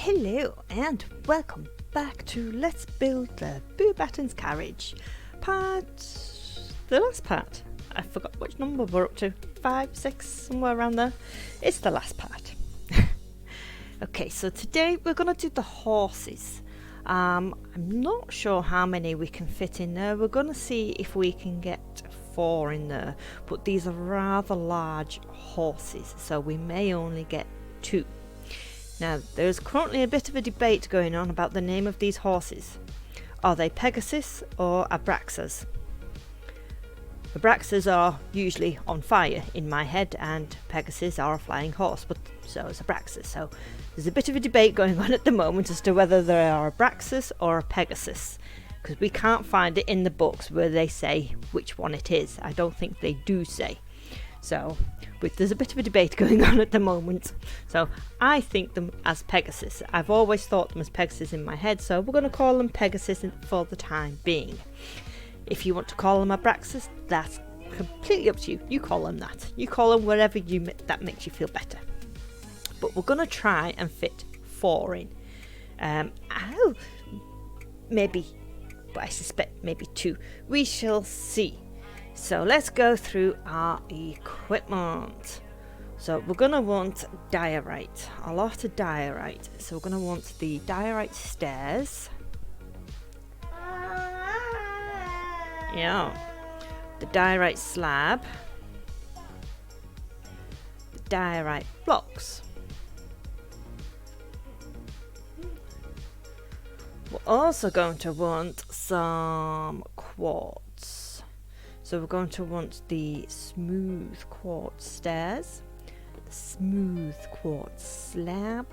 Hello and welcome back to Let's Build the Beauxbatons Carriage. The last part. I forgot which number we're up to. 5, 6, somewhere around there. It's the last part. Okay, so today we're going to do the horses. I'm not sure how many we can fit in there. We're going to see if we can get 4 in there. But these are rather large horses, so we may only get 2. Now, there's currently a bit of a debate going on about the name of these horses. Are they Pegasus or Abraxas? Abraxas are usually on fire in my head, and Pegasus are a flying horse, but so is Abraxas. So there's a bit of a debate going on at the moment as to whether they are Abraxas or a Pegasus, because we can't find it in the books where they say which one it is. I don't think they do say. So there's a bit of a debate going on at the moment. So I think them as Pegasus. I've always thought them as Pegasus in my head, so we're going to call them Pegasus for the time being. If you want to call them Abraxas, that's completely up to you. You call them that. You call them whatever that makes you feel better. But we're going to try and fit 4 in. Maybe, but I suspect maybe 2. We shall see. So let's go through our equipment. So we're going to want diorite, a lot of diorite. So we're going to want the diorite stairs. Yeah. The diorite slab. The diorite blocks. We're also going to want some quartz. So we're going to want the smooth quartz stairs, the smooth quartz slab,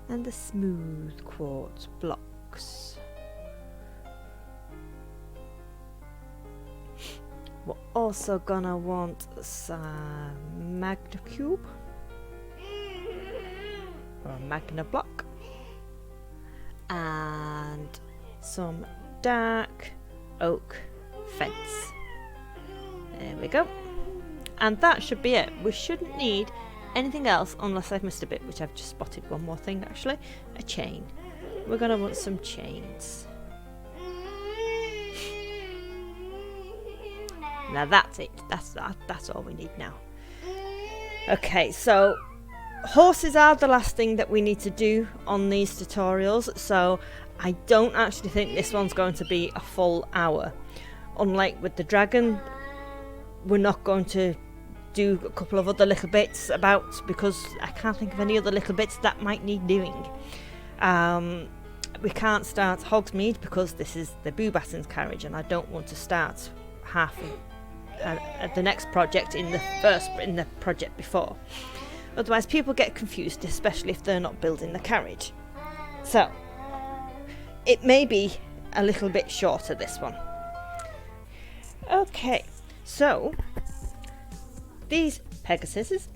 and the smooth quartz blocks. We're also gonna want some magna cube or a magna block and some dark oak fence. There we go. And that should be it. We shouldn't need anything else unless I've missed a bit, which I've just spotted one more thing actually. A chain. We're going to want some chains. Now that's it. That's all we need now. Okay, so horses are the last thing that we need to do on these tutorials. So I don't actually think this one's going to be a full hour. Unlike with the dragon, we're not going to do a couple of other little bits because I can't think of any other little bits that might need doing. We can't start Hogsmeade because this is the Beauxbatons Carriage, and I don't want to start half of the next project in the project before. Otherwise, people get confused, especially if they're not building the carriage. So it may be a little bit shorter, this one. Okay. So, these Pegasi,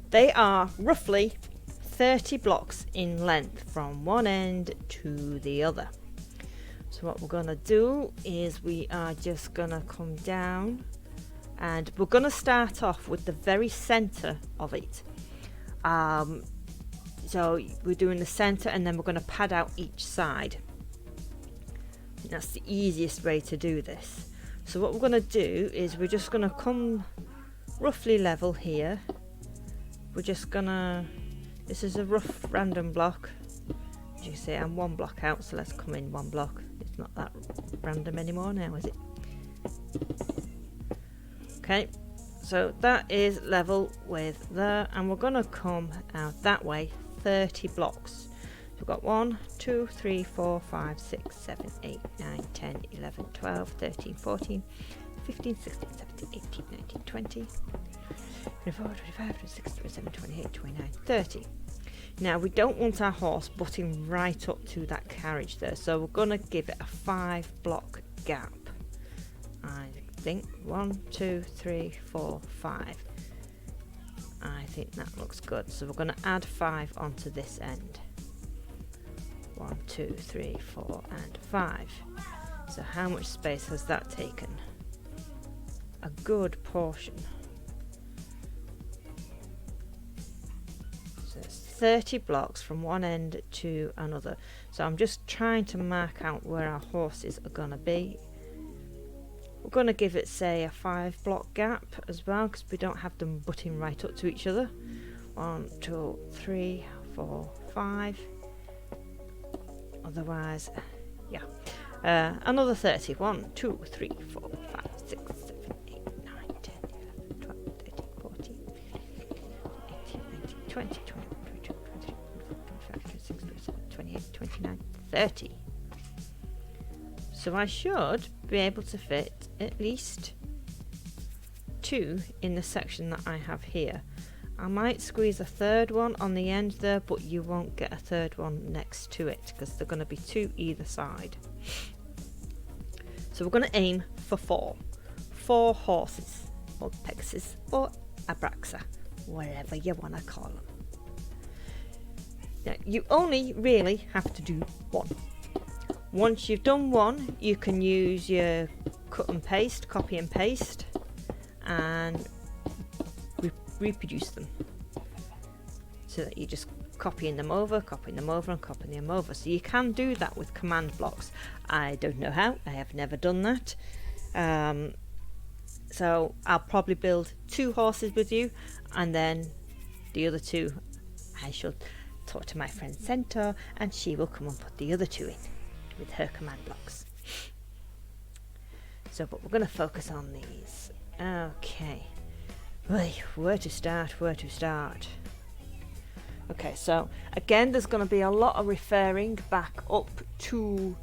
they are roughly 30 blocks in length from one end to the other. So what we're going to do is we are just going to come down and we're going to start off with the very center of it. So we're doing the center and then we're going to pad out each side. That's the easiest way to do this. So what we're going to do is we're just going to come roughly level here. We're just going to, this is a rough random block. As you can see, I'm 1 block out, so let's come in 1 block. It's not that random anymore now, is it? Okay, so that is level with there, and we're going to come out that way 30 blocks. We've got 1, 2, 3, 4, 5, 6, 7, 8, 9, 10, 11, 12, 13, 14, 15, 16, 17, 18, 19, 20, 24, 25, 26, 27, 28, 29, 30. Now we don't want our horse butting right up to that carriage there, so we're going to give it a 5 block gap. I think 1, 2, 3, 4, 5. I think that looks good. So we're going to add 5 onto this end. 1, 2, 3, 4, and 5. So how much space has that taken? A good portion. 30 blocks from one end to another. So I'm just trying to mark out where our horses are going to be. We're going to give it, say, a 5 block gap as well, because we don't have them butting right up to each other. 1, 2, 3, 4, 5. Otherwise, yeah. Another 30. 1, 2, 3, 4, 5, 6, 7, 8, 9, 10, 11, 12, 13, 14, 18, 19, 20, 21, 22, 23, 24, 25, 26, 27, 28, 29, 30. So I should be able to fit at least 2 in the section that I have here. I might squeeze a third one on the end there, but you won't get a third one next to it because they're going to be 2 either side. So we're going to aim for 4 horses, or Pegasus, or Abraxa, whatever you want to call them. Now, you only really have to do 1. Once you've done 1, you can use your cut and paste, copy and paste, and reproduce them. So that you're just copying them over, and copying them over. So you can do that with command blocks. I don't know how. I have never done that. So I'll probably build 2 horses with you, and then the other 2 I shall talk to my friend Centaur, and she will come and put the other 2 in with her command blocks. So, but we're going to focus on these. Okay. Right, where to start? Okay, so again, there's going to be a lot of referring back up to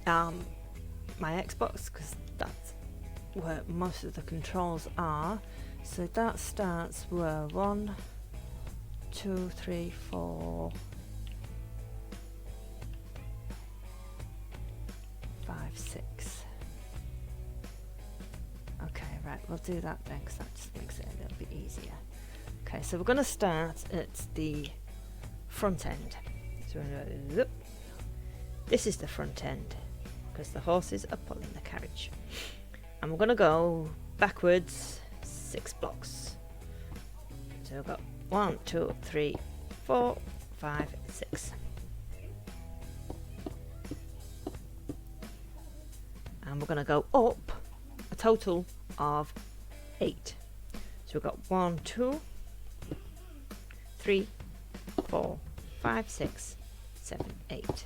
my Xbox, because that's where most of the controls are. So that starts where 1, 2, 3, 4, 5, 6. Okay, right, we'll do that then, because that just makes it a little bit easier. Okay, so we're going to start at the front end. So this is the front end, because the horses are pulling the carriage. And we're going to go backwards 6 blocks. So we've got 1, 2, 3, 4, 5, 6. And we're going to go up a total of 8. So we've got 1, 2, 3, 4, 5, 6, 7, 8.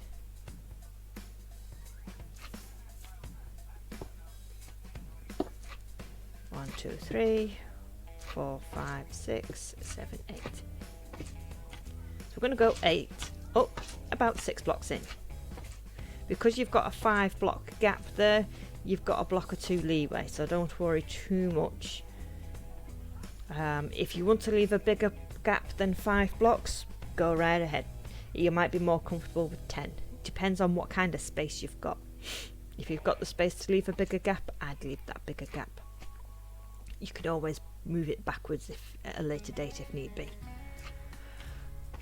One, 2, 3, 4, 5, 6, 7, 8. So we're going to go 8 up about 6 blocks in. Because you've got a 5 block gap there, you've got a block or 2 leeway, so don't worry too much. If you want to leave a bigger gap than 5 blocks, go right ahead. You might be more comfortable with 10. It depends on what kind of space you've got. If you've got the space to leave a bigger gap, I'd leave that bigger gap. You could always move it backwards at a later date if need be.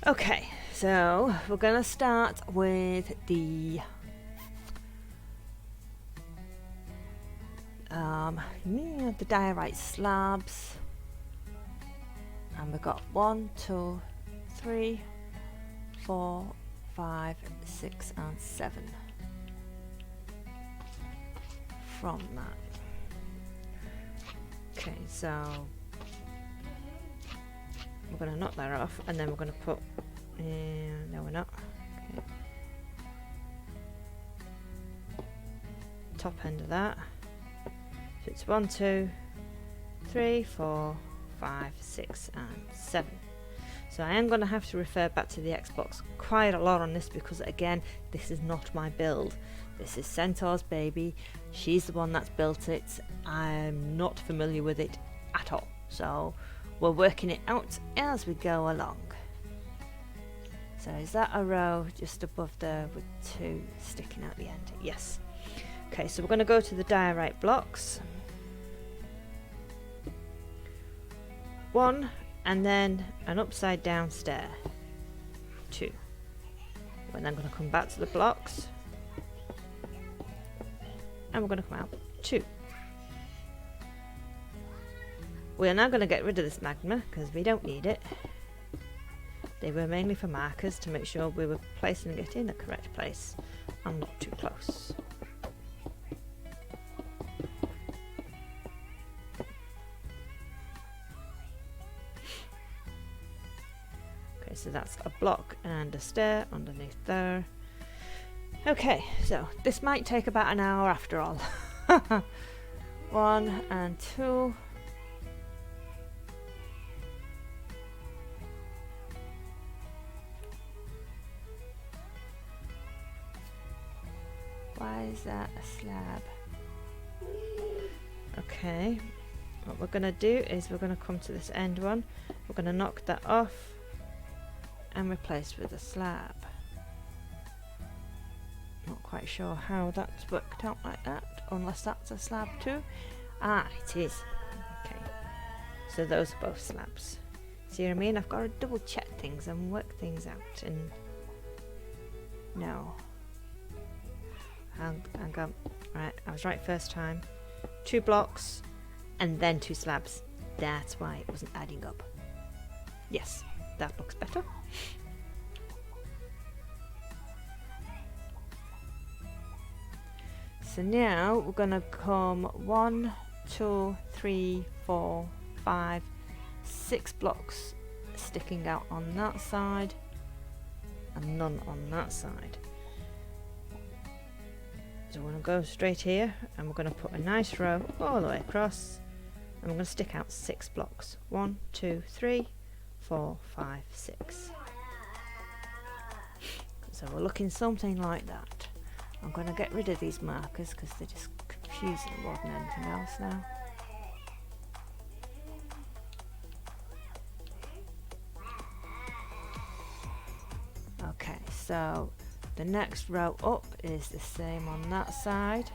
Okay, so we're going to start with the diorite slabs, and we've got 1, 2, 3, 4, 5, 6 and 7 from that. Okay, so we're going to knock that off, and then we're going to put no, we're not. Okay. Top end of that. So it's 1, 2, 3, 4, 5, 6 and 7. So I am going to have to refer back to the Xbox quite a lot on this, because again, this is not my build. This is Centaur's baby. She's the one that's built it. I'm not familiar with it at all. So we're working it out as we go along. So is that a row just above there with 2 sticking out the end? Yes. Okay, so we're going to go to the diorite blocks. 1 and then an upside down stair. 2. And then I'm going to come back to the blocks. And we're going to come out 2. We are now going to get rid of this magma because we don't need it. They were mainly for markers to make sure we were placing it in the correct place and not too close. Okay, so that's a block and a stair underneath there. Okay, so this might take about an hour after all. 1 and 2. Why is that a slab? Okay, what we're going to do is we're going to come to this end one. We're going to knock that off and replace with a slab. Not quite sure how that's worked out like that, unless that's a slab too. Ah, it is. Okay, so those are both slabs. See what I mean? I've got to double check things and work things out. And no, hang on. Right, I was right first time. 2 blocks and then 2 slabs. That's why it wasn't adding up. Yes, that looks better. So now we're going to come 1, 2, 3, 4, 5, 6 blocks sticking out on that side and none on that side. So we're going to go straight here and we're going to put a nice row all the way across and we're going to stick out 6 blocks. 1, 2, 3, 4, 5, 6. So we're looking something like that. I'm going to get rid of these markers because they're just confusing more than anything else now. Okay, so the next row up is the same on that side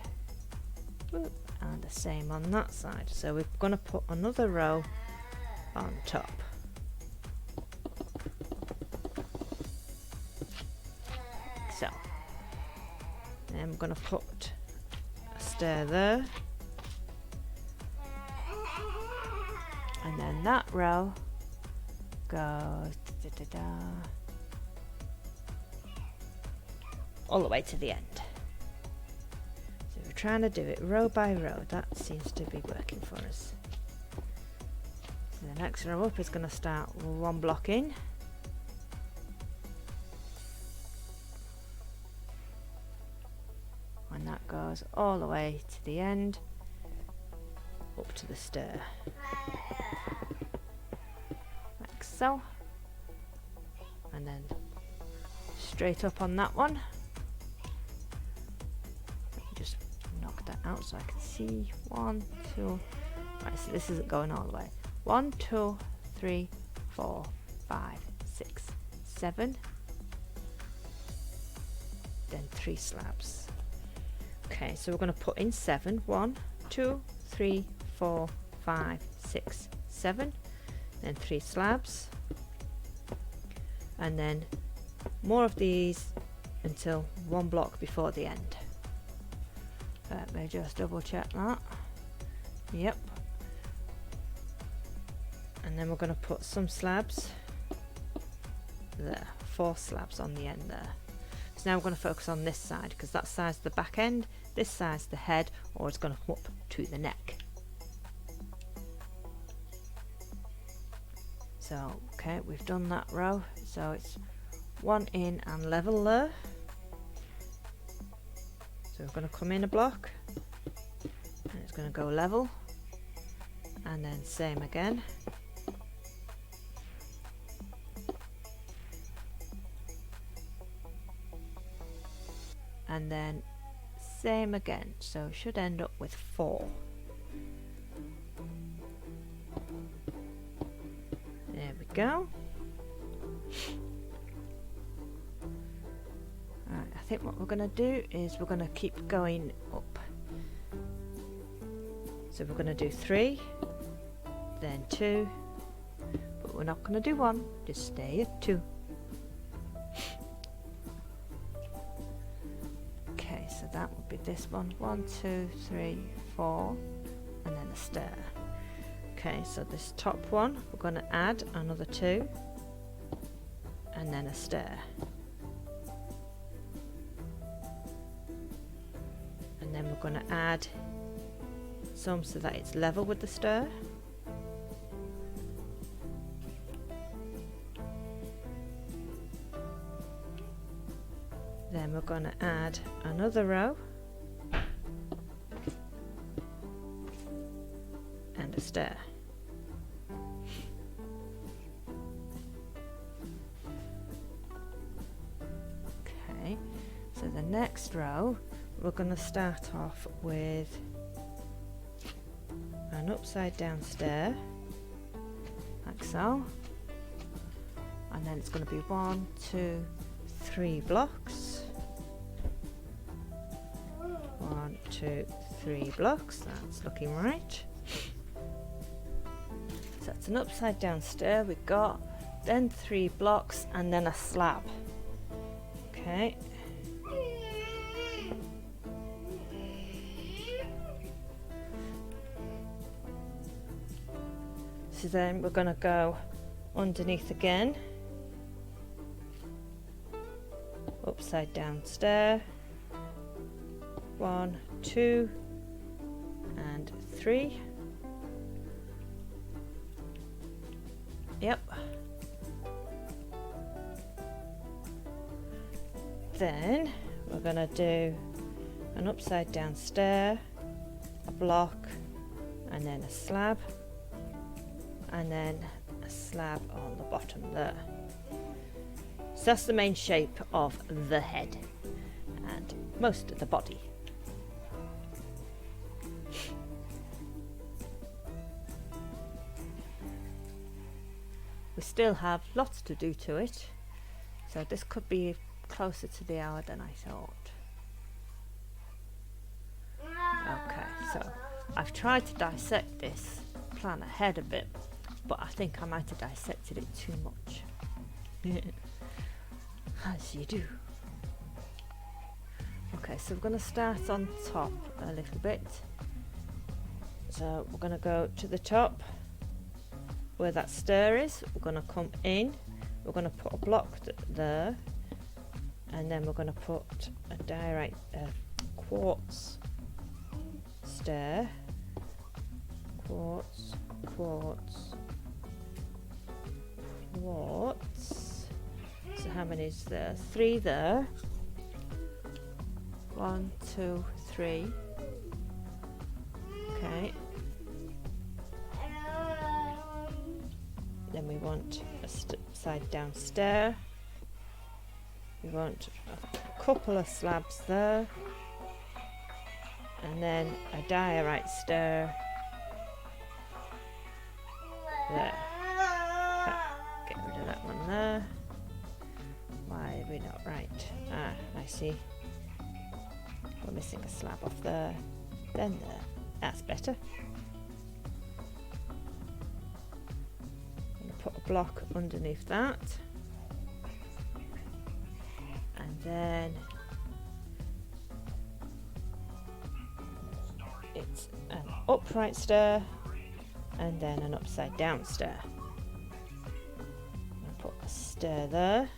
and the same on that side. So we're going to put another row on top. So I'm going to put a stair there and then that row goes all the way to the end. So we're trying to do it row by row. That seems to be working for us. So the next row up is going to start with 1 block in. And that goes all the way to the end, up to the stair, like so, and then straight up on that one. Let me just knock that out so I can see. 1, 2, right, so this isn't going all the way. 1, 2, 3, 4, 5, 6, 7, then 3 slabs. Okay, so we're going to put in 7. 1, 2, 3, 4, 5, 6, 7, then 3 slabs, and then more of these until 1 block before the end. Let me just double check that. Yep. And then we're going to put some slabs there, 4 slabs on the end there. So now we're going to focus on this side because that side's the back end, this side's the head, or it's going to come up to the neck. So, okay, we've done that row. So it's 1 in and level there. So we're going to come in a block and it's going to go level and then same again. And then same again, so should end up with 4. There we go. Alright, I think what we're going to do is we're going to keep going up. So we're going to do 3, then 2, but we're not going to do 1, just stay at 2. So that would be this one. 1, 2, 3, 4, and then a stair. Okay, so this top one, we're going to add another 2. and then a stair. And then we're going to add some so that it's level with the stair. Then we're going to add another row and a stair. Okay, so the next row we're going to start off with an upside down stair, like so, and then it's going to be 1, 2, 3 blocks. 1, 2, 3 blocks, that's looking right. So it's an upside down stair we've got, then 3 blocks and then a slab. Okay. So then we're going to go underneath again, upside down stair, 1, 2 and 3. Yep. Then we're going to do an upside down stair, a block and then a slab, and then a slab on the bottom there. So that's the main shape of the head and most of the body. We still have lots to do to it, so this could be closer to the hour than I thought. Okay, so I've tried to dissect this plan ahead a bit, but I think I might have dissected it too much. As you do. Okay, so we're going to start on top a little bit. So we're going to go to the top where that stair is. We're going to come in, we're going to put a block there, and then we're going to put a diorite quartz stair. Quartz, quartz, quartz. So how many is there? 3 there. 1, 2, 3. Okay. Then we want a side down stair. We want a couple of slabs there. And then a diorite stair there. Get rid of that one there. Why are we not right? Ah, I see. We're missing a slab off there. Then there. That's better. I'm going to put a block underneath that. And then it's an upright stair and then an upside down stair. I'm going to put a stair there.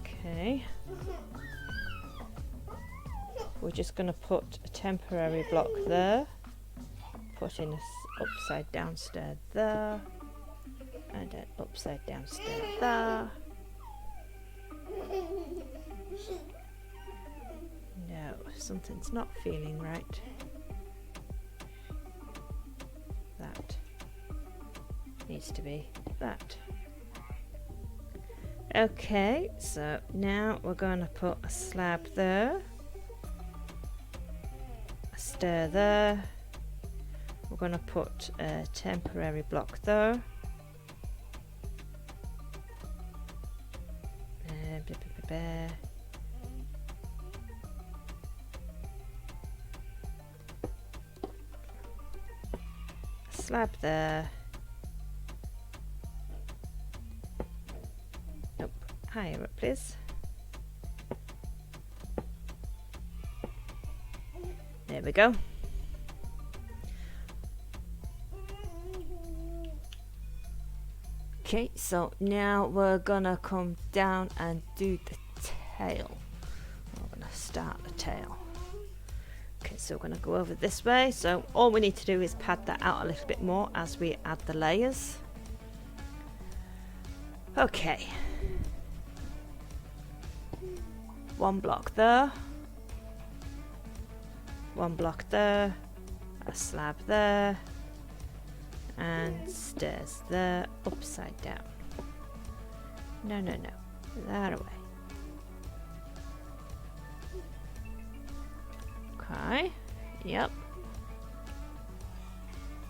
Okay. We're just going to put a temporary block there, put in an upside down stair there, and an upside down stair there. No, something's not feeling right. That needs to be that. Okay, so now we're going to put a slab there, a stair there, we're going to put a temporary block there, a slab there, higher up please. There we go. Okay, so now we're gonna come down and do the tail. We're gonna start the tail. Okay, so we're gonna go over this way. So all we need to do is pad that out a little bit more as we add the layers. Okay. One block there. One block there. A slab there. And stairs there, upside down. No, no, no. That away. Okay. Yep.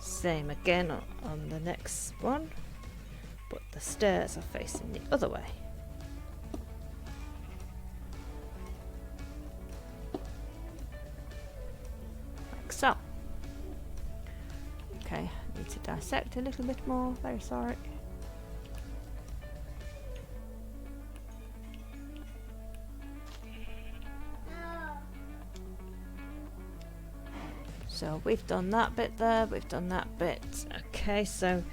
Same again on the next one. But the stairs are facing the other way. Like so. Okay, need to dissect a little bit more, very sorry. So we've done that bit there, we've done that bit. Okay, so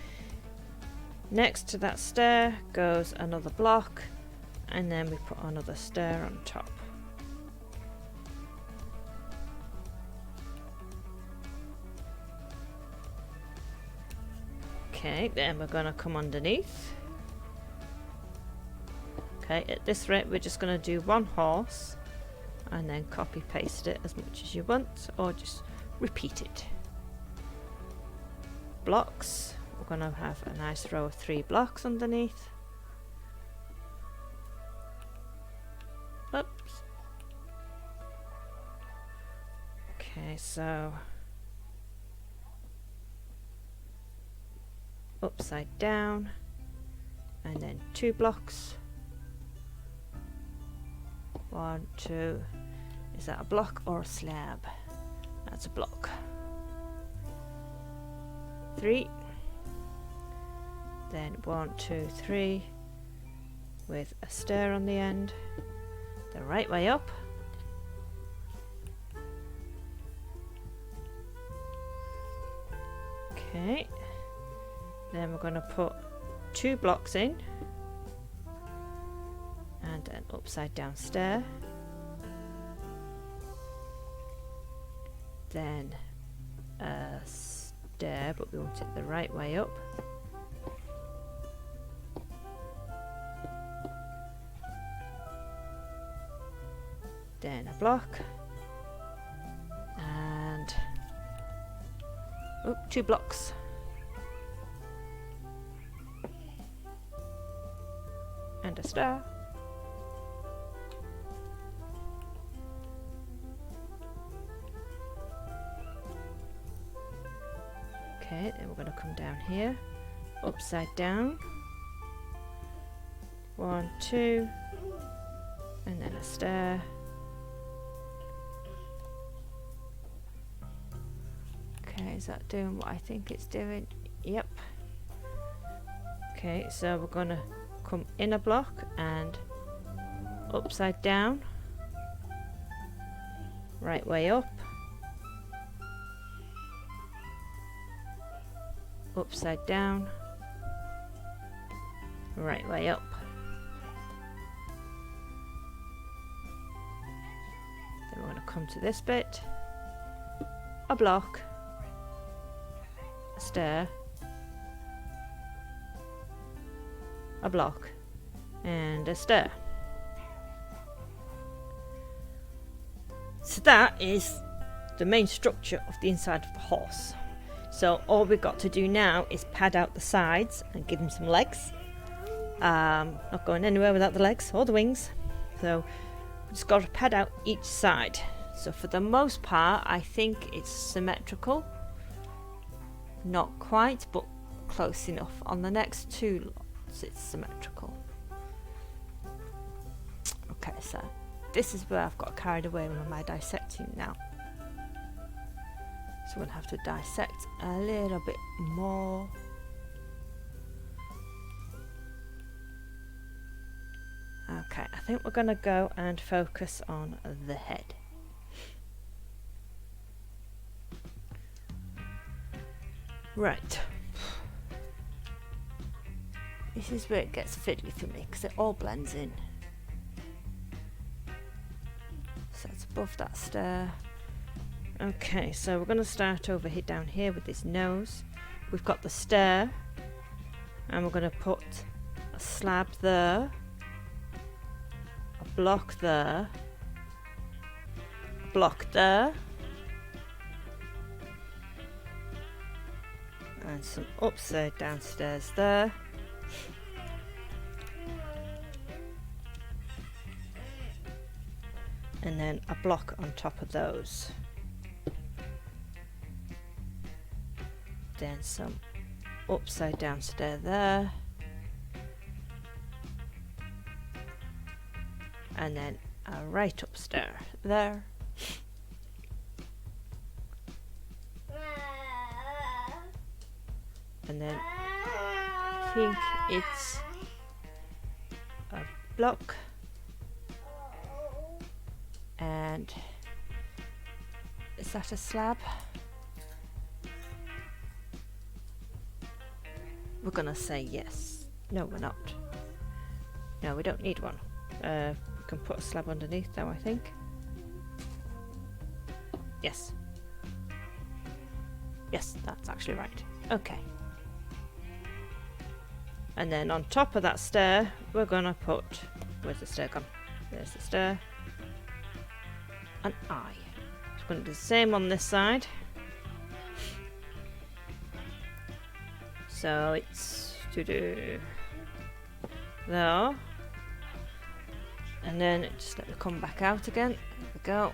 next to that stair goes another block, and then we put another stair on top. Okay, then we're going to come underneath. Okay, at this rate we're just going to do one horse and then copy paste it as much as you want, or just repeat it. Blocks, we're going to have a nice row of 3 blocks underneath. Oops. Okay, so upside down, and then 2 blocks. 1, 2. Is that a block or a slab? That's a block. 3. Then 1, 2, 3 with a stair on the end. The right way up. Okay. Then we're going to put 2 blocks in and an upside down stair. Then a stair, but we want it the right way up. Then a block and 2 blocks. And a stair. Okay, then we're going to come down here, upside down. 1, 2, and then a stair. Okay, is that doing what I think it's doing? Yep. Okay, so we're going to come in a block and upside down, right way up, upside down, right way up. Then we're going to come to this bit, a block, a stair, a block, and a stair. So that is the main structure of the inside of the horse. So all we've got to do now is pad out the sides and give him some legs. Not going anywhere without the legs or the wings. So we've just got to pad out each side. So for the most part, I think it's symmetrical. Not quite, but close enough. On the next 2 lots, it's symmetrical. Okay, so this is where I've got carried away with my dissecting now. So we'll have to dissect a little bit more. Okay, I think we're going to go and focus on the head. Right. This is where it gets fiddly for me because it all blends in. So it's above that stair. Okay, so we're going to start over here down here with this nose. We've got the stair, and we're going to put a slab there, a block there, a block there, and some upside down stairs there. And then a block on top of those. Then some upside down stair there. And then a right up stair there. And then I think it's a block. And is that a slab? We're gonna say yes. No, we're not. No, we don't need one. We can put a slab underneath though, I think. Yes. Yes, that's actually right. Okay. And then on top of that stair, we're gonna put, where's the stair gone? There's the stair. An eye. So we're going to do the same on this side. So it's to do there, and then it just let me come back out again. There we go.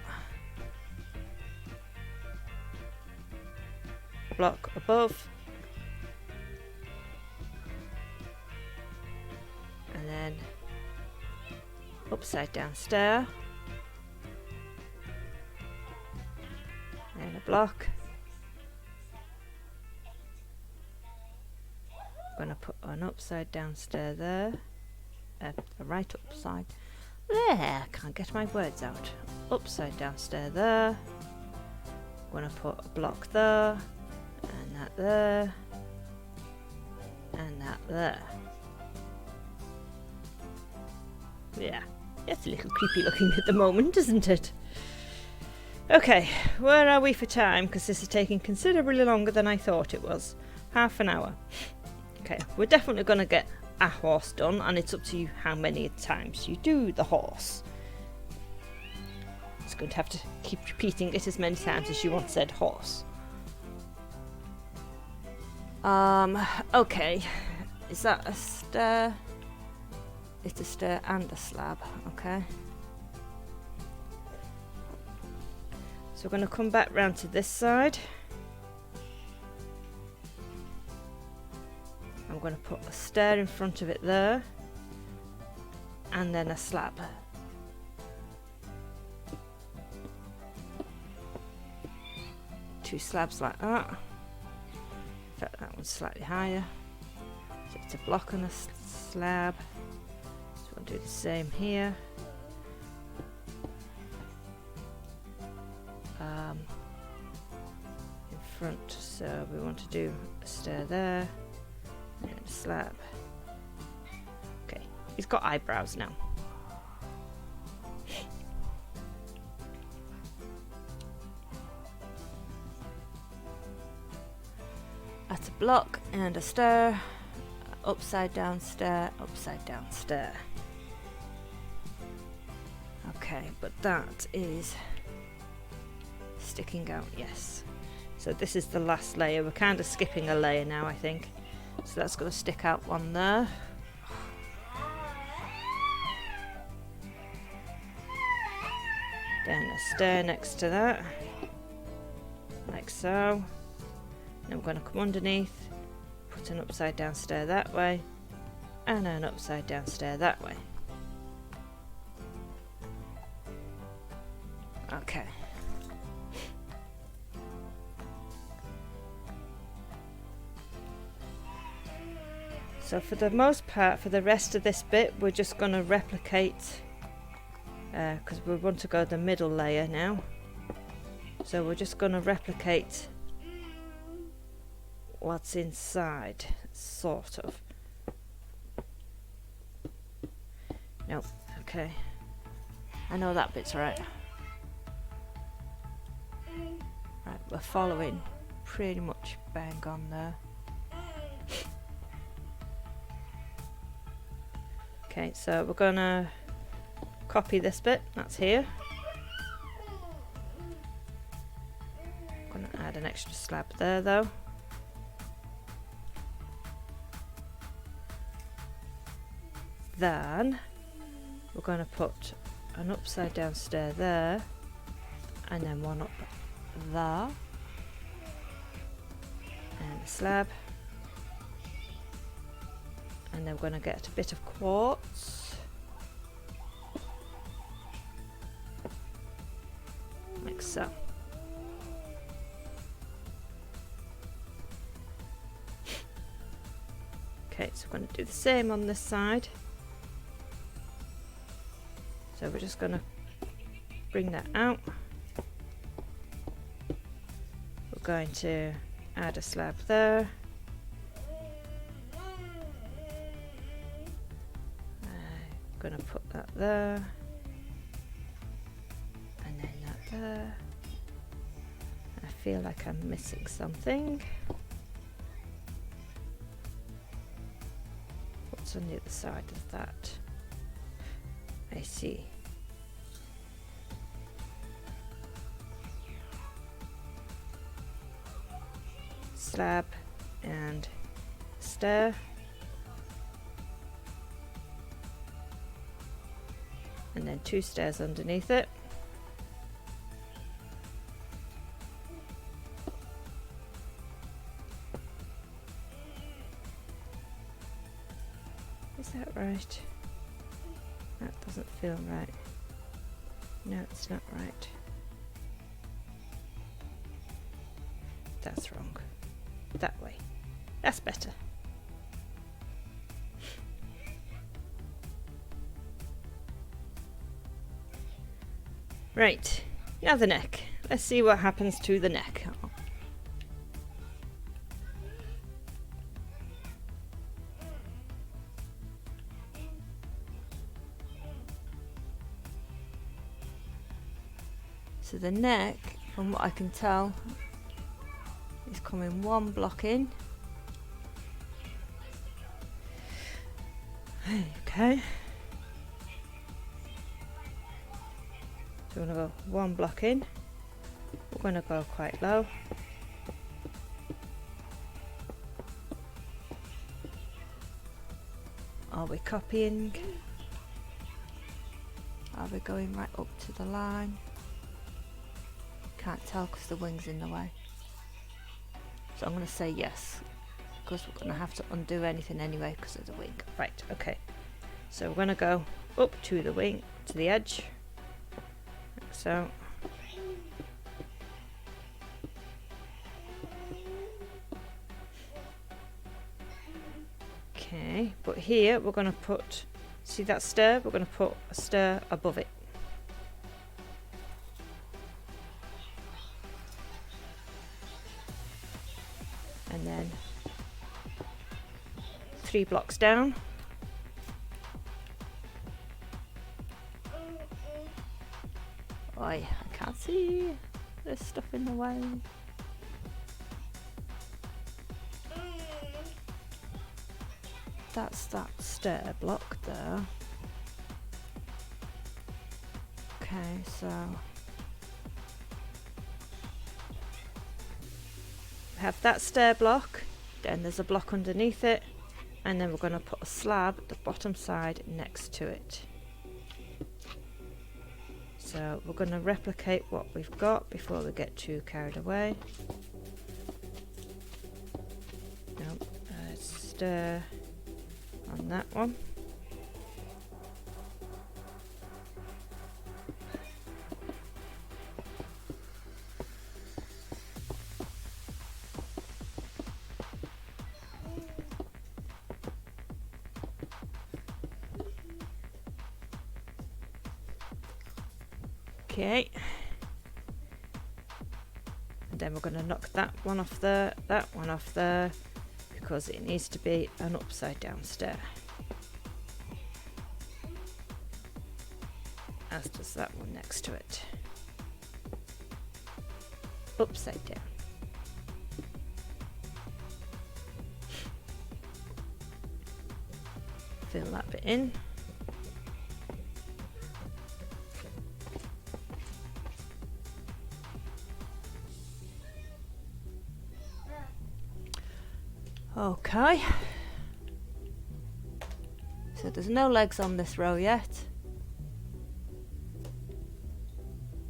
Block above, and then upside down stair. And a block. I'm going to put an upside down stair there. A right upside. There, I can't get my words out. Upside down stair there. I'm going to put a block there. And that there. And that there. Yeah, it's a little creepy looking at the moment, isn't it? Okay, where are we for time? Because this is taking considerably longer than I thought it was. Half an hour. Okay, we're definitely going to get a horse done, and it's up to you how many times you do the horse. It's going to have to keep repeating it as many times as you want said horse. Okay. Is that a stair? It's a stair and a slab, okay. So we're going to come back round to this side. I'm going to put a stair in front of it there, and then a slab. Two slabs like that. In fact, that one's slightly higher. So it's a block and a slab. So we'll do the same here. In front, so we want to do a stair there and a slab. Okay, he's got eyebrows now. That's a block and a stair, upside down stair, upside down stair. Okay, but that is sticking out, yes. So this is the last layer. We're kind of skipping a layer now, I think. So that's going to stick out one there. Then a stair next to that, like so. Then we're going to come underneath, put an upside down stair that way, and an upside down stair that way. Okay. So for the most part, for the rest of this bit, we're just going to replicate, because we want to go the middle layer now. So we're just going to replicate what's inside, sort of. Nope. Okay. I know that bit's right. Right, we're following pretty much bang on there. Okay, so we're gonna copy this bit, that's here. I'm gonna add an extra slab there though. Then we're gonna put an upside down stair there, and then one up there, and a slab. And then we're going to get a bit of quartz, like so. Okay, so we're going to do the same on this side. So we're just going to bring that out. We're going to add a slab there. Going to put that there, and then that there. I feel like I'm missing something. What's on the other side of that? I see. Slab and stair. And then 2 stairs underneath it. Is that right? That doesn't feel right. No, it's not right. That's wrong. That way. That's better. Right, now the neck. Let's see what happens to the neck. So the neck, from what I can tell, is coming 1 block in. Okay. So we're going to go 1 block in. We're going to go quite low. Are we copying? Are we going right up to the line? Can't tell because the wing's in the way. So I'm going to say yes, because we're going to have to undo anything anyway because of the wing. Right, okay. So we're going to go up to the wing, to the edge. Like so. Okay, but here we're going to put, see that stair? We're going to put a stair above it. And then 3 blocks down. Oi, I can't see. There's stuff in the way. That's that stair block there. Okay, so we have that stair block, then there's a block underneath it, and then we're going to put a slab at the bottom side next to it. So we're going to replicate what we've got before we get too carried away. Nope, stair on that one. Okay, and then we're going to knock that one off there, that one off there, because it needs to be an upside down stair. as does that one next to it. Upside down. Fill that bit in. Okay. So there's no legs on this row yet.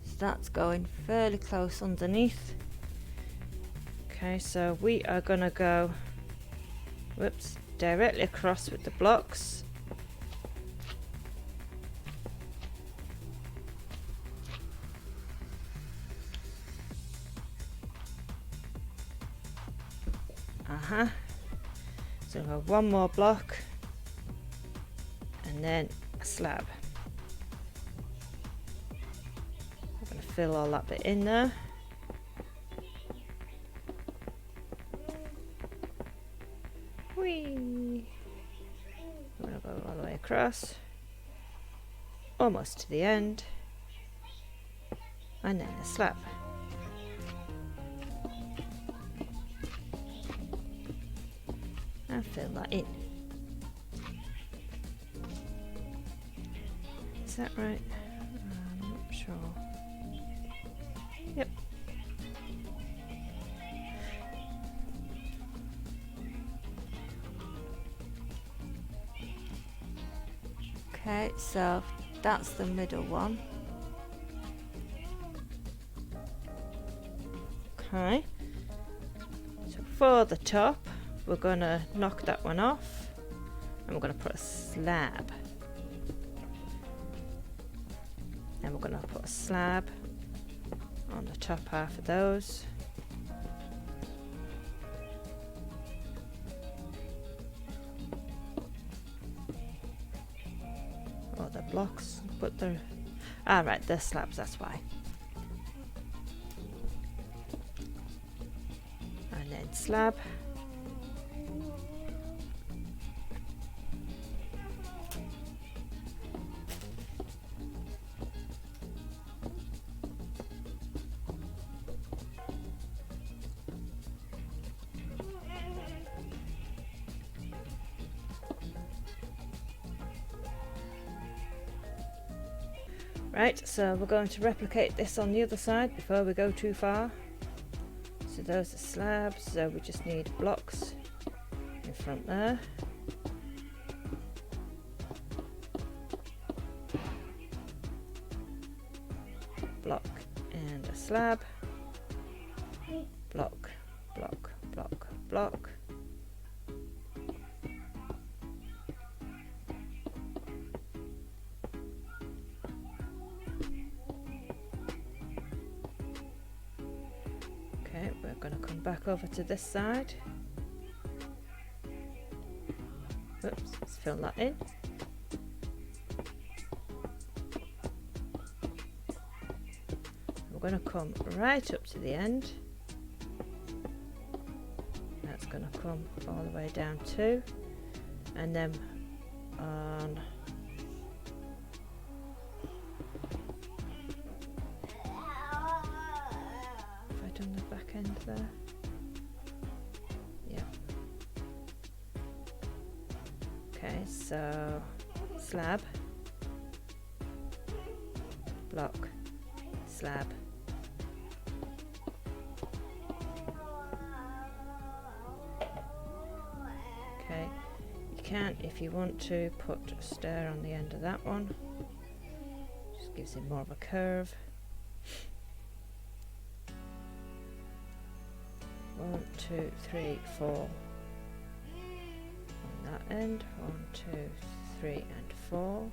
So that's going fairly close underneath. Okay, so we are gonna go, whoops, directly across with the blocks. So we'll have one more block and then a slab. I'm going to fill all that bit in there. Whee! I'm going to go all the way across, almost to the end, and then a slab. And fill that in. Is that right? I'm not sure. Yep. Okay, so that's the middle one. Okay. So for the top, we're going to knock that one off and we're going to put a slab. And we're going to put a slab on the top half of those. Or the blocks, but they're... Ah, right, they're slabs, that's why. And then slab. Right, so we're going to replicate this on the other side before we go too far. So those are slabs, so we just need blocks in front there. Block and a slab. Block, block, block, block. Okay, we're going to come back over to this side. Oops, let's fill that in. We're going to come right up to the end. That's going to come all the way down too. And then on the back end there. Yeah. Okay, so slab, block, slab. Okay, you can, if you want to, put a stair on the end of that one. Just gives it more of a curve. 1, 2, 3, 4 on that end. 1, 2, 3 and 4.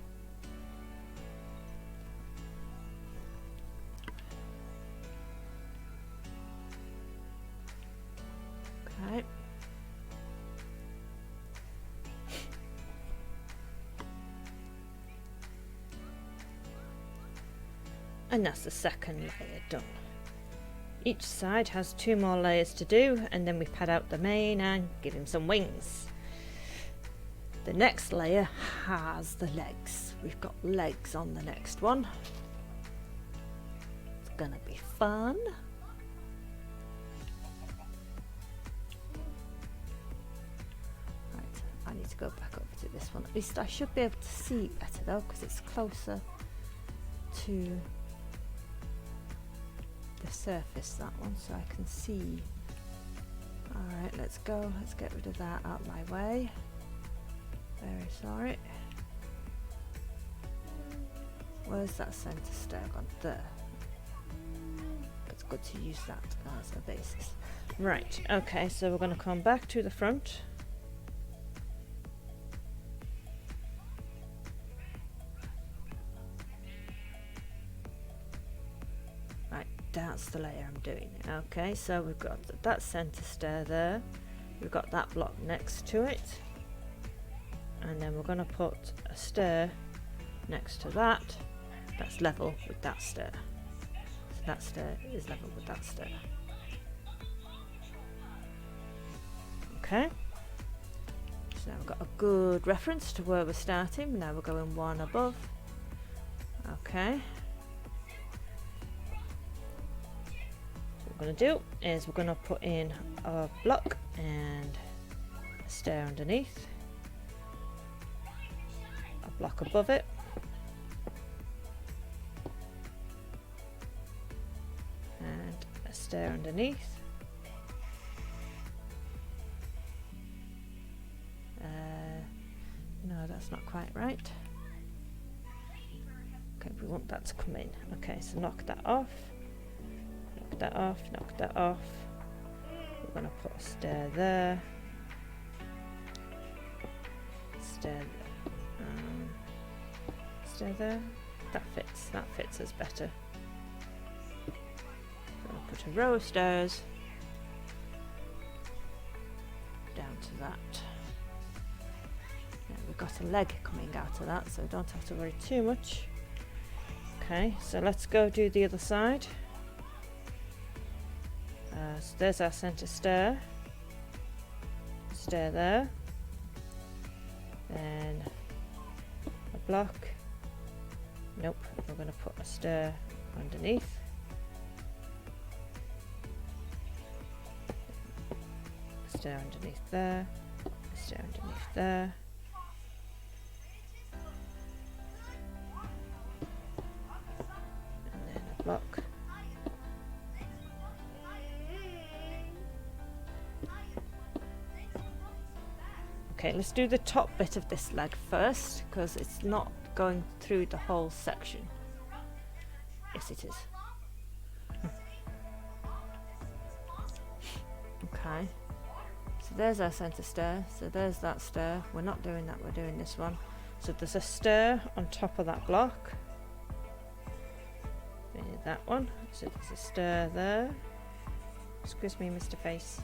Okay. And that's the second layer done. Each side has 2 more layers to do, and then we pad out the main and give him some wings. The next layer has the legs. We've got legs on the next one. It's gonna be fun. Right, I need to go back over to this one. At least I should be able to see better though, because it's closer to the surface, that one, so I can see. Alright, let's go. Let's get rid of that out of my way. Very sorry. Where's that centre stair gone? There. It's good to use that as a basis. Right, okay, so we're going to come back to the front. Right, that's the layer I'm doing. Okay, so we've got that centre stair there. We've got that block next to it. And then we're going to put a stair next to that. That's level with that stair. So that stair is level with that stair. Okay. So now we've got a good reference to where we're starting. Now we're going one above. Okay. So what we're going to do is we're going to put in a block and a stair underneath. Block above it, and a stair underneath, no, that's not quite right. Okay, we want that to come in. Okay, so knock that off, knock that off, knock that off. We're going to put a stair there, stair there. Stair there. That fits us better. So I'll put a row of stairs down to that. Now we've got a leg coming out of that, so don't have to worry too much. Okay, so let's go do the other side. So there's our centre stair. Stair there. Then a block. Nope, we're going to put a stair underneath. A stair underneath there. A stair underneath there. And then a block. Okay, let's do the top bit of this leg first, because it's not going through the whole section. Yes, it is. Okay, so there's our centre stair, so there's that stair. We're not doing that, we're doing this one. So there's a stair on top of that block. We need that one. So there's a stair there. Excuse me, Mr. Face.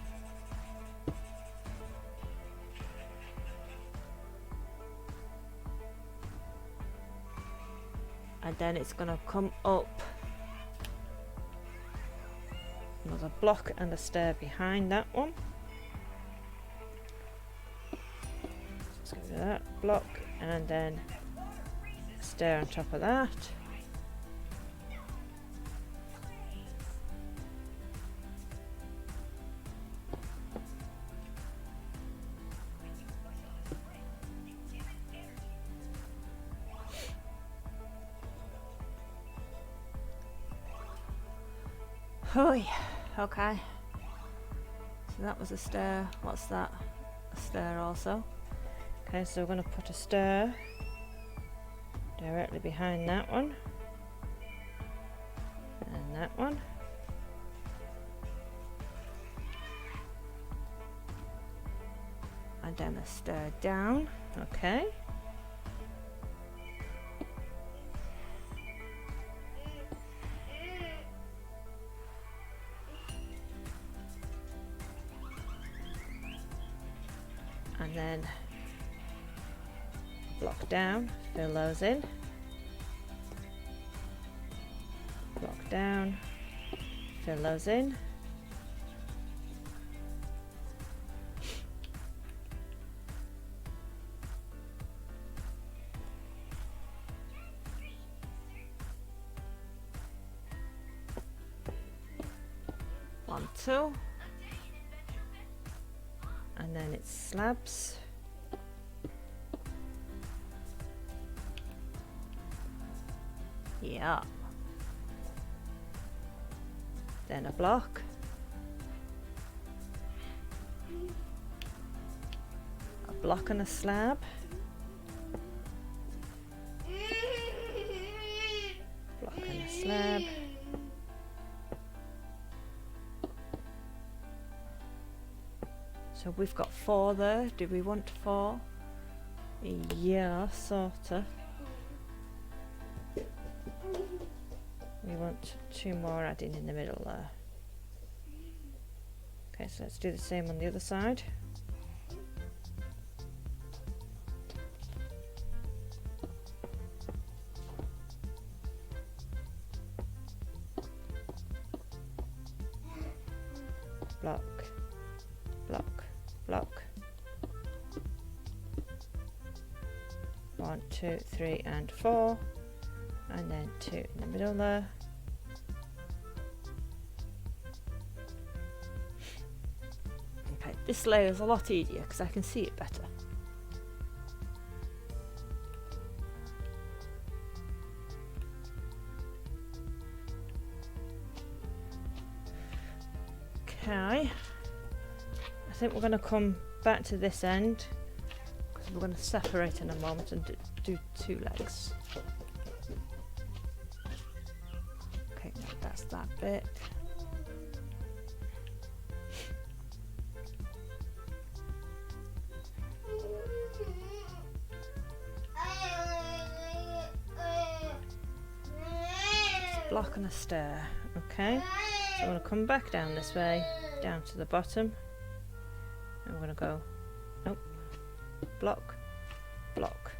And then it's going to come up another block and a stair behind that one. Let's get rid of that block and then a stair on top of that. Oh yeah, okay. So that was a stair. What's that? A stair also. Okay, so we're going to put a stair directly behind that one. And that one. And then a stair down. Okay. And then block down, fill those in. Block down, fill those in. 1, 2. And then it's slabs. Yeah. Then a block. A block and a slab. Block and a slab. So we've got 4 there. Do we want 4? Yeah, sorta. We want 2 more adding in the middle there. Okay, so let's do the same on the other side. Block, block, block. 1, 2, 3 and 4. And then 2 in the middle there. Okay, this layer is a lot easier because I can see it better. Okay, I think we're going to come back to this end because we're going to separate in a moment and do 2 legs. Okay, that's that bit. Block and a stair. Okay, so I'm going to come back down this way, down to the bottom, and we're going to go, nope, block, block,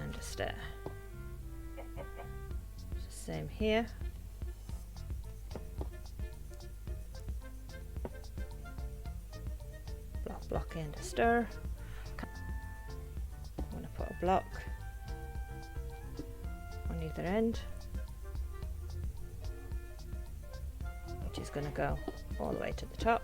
and a stair. Same here. Block, block, and a stair. I'm going to put a block on either end, which is going to go all the way to the top.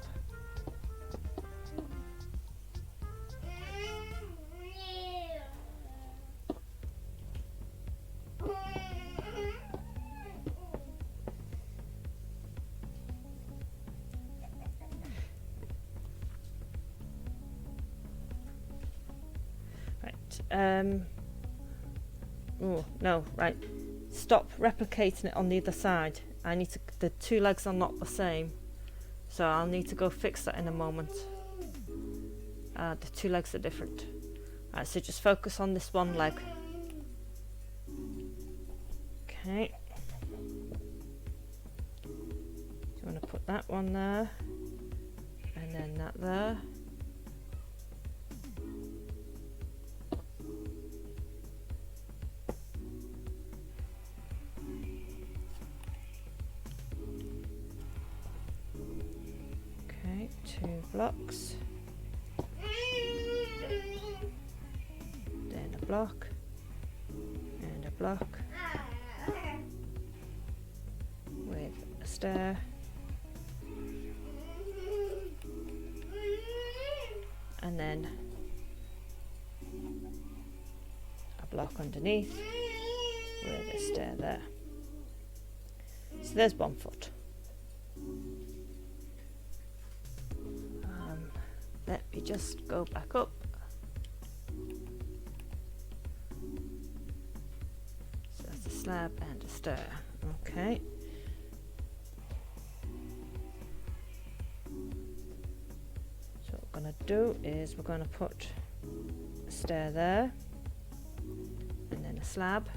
Oh no, right, stop replicating it on the other side. I need to, the 2 legs are not the same, so I'll need to go fix that in a moment. The 2 legs are different. Alright, so just focus on this 1 leg. Okay, so I'm going to put that one there and then that there. Okay, 2 blocks, then a block and a block with a stair, and then a block underneath with a stair there. So there's 1 foot. Let me just go back up. So that's a slab and a stair. Okay. So what we're going to do is we're going to put a stair there, and then a slab,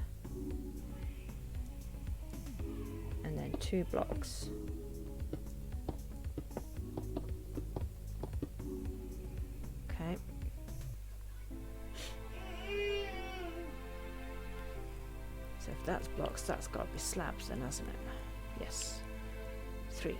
and then 2 blocks. Okay. So if that's blocks, that's got to be slabs then, hasn't it? Yes. 3.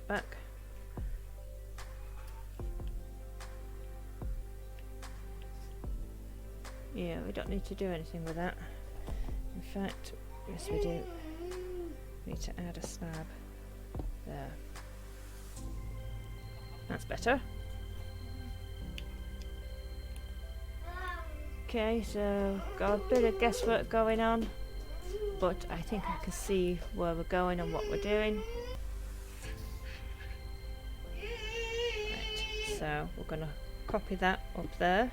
back. Yeah, we don't need to do anything with that. In fact, yes we do. We need to add a slab there. That's better. Okay, so got a bit of guesswork going on, but I think I can see where we're going and what we're doing. Right, so we're going to copy that up there.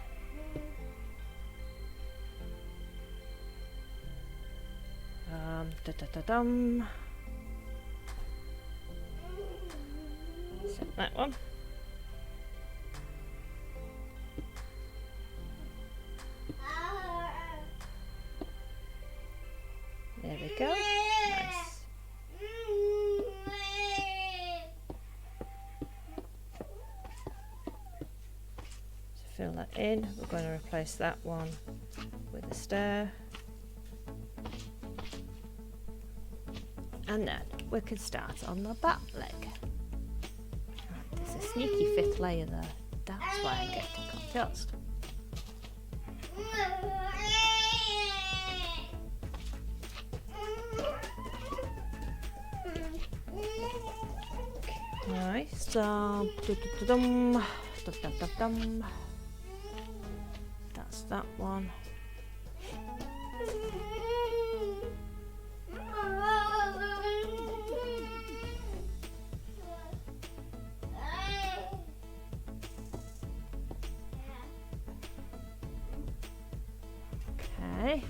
Set that one. There we go. Nice. So fill that in. We're going to replace that one with a stair. And then we can start on the back leg. Right, there's a sneaky fifth layer there. That's why I get confused. Right, so that's that one. Okay.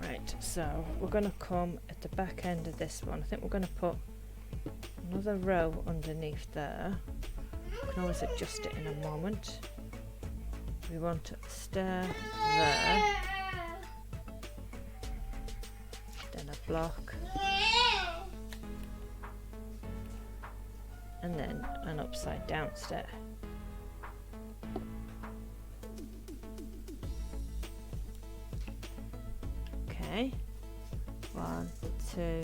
Right, so we're going to come at the back end of this one. I think we're going to put another row underneath there. We can always adjust it in a moment. We want a stair there, then a block, and then an upside down stair. Okay, 1, 2.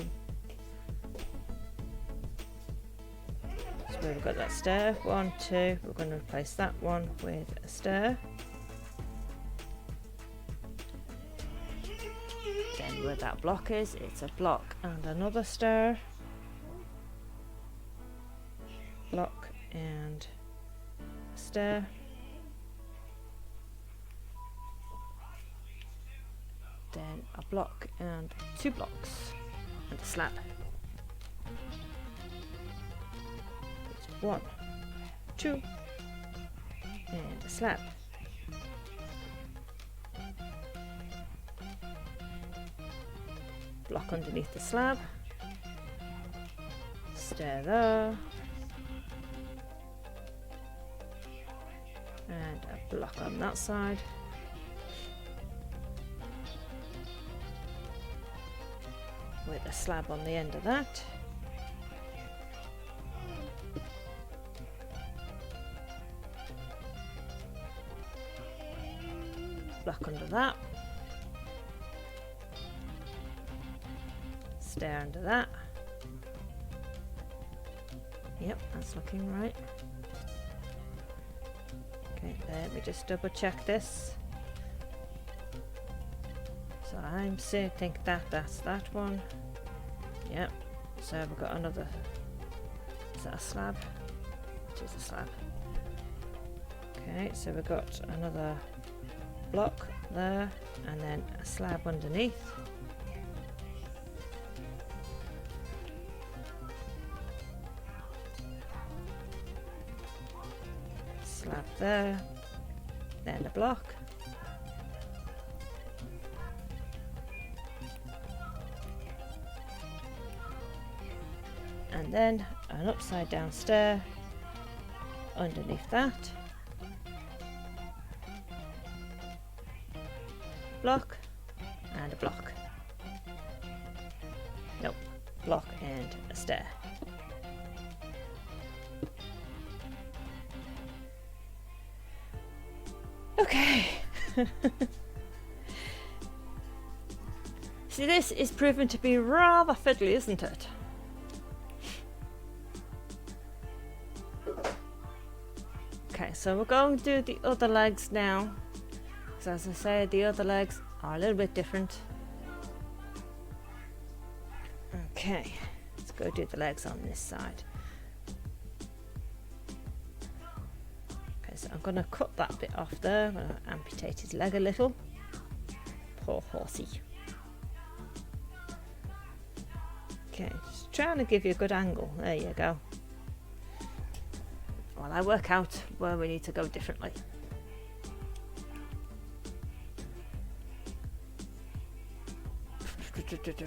So we've got that stair, 1, 2. We're going to replace that one with a stair. Then where that block is, it's a block and another stair. Block and a stair. Then a block and 2 blocks and a slab. It's 1, 2 and a slab. Block underneath the slab. Stair there. And a block on that side. With a slab on the end of that. Block under that. Stair under that. Yep, that's looking right. Okay, let me just double check this. So I'm think that's that one. Yep. So we've got another. Is that a slab? It is a slab. Okay, so we've got another block there, and then a slab underneath. Slab there, then a block. And then an upside down stair underneath that. Block and a block. Nope, block and a stair. Okay. See, this is proven to be rather fiddly, isn't it? Okay, so we're going to do the other legs now. So as I say, the other legs are a little bit different. Okay, let's go do the legs on this side. Okay, so I'm going to cut that bit off there. I'm going to amputate his leg a little. Poor horsey. Okay, just trying to give you a good angle. There you go. While I work out where we need to go differently.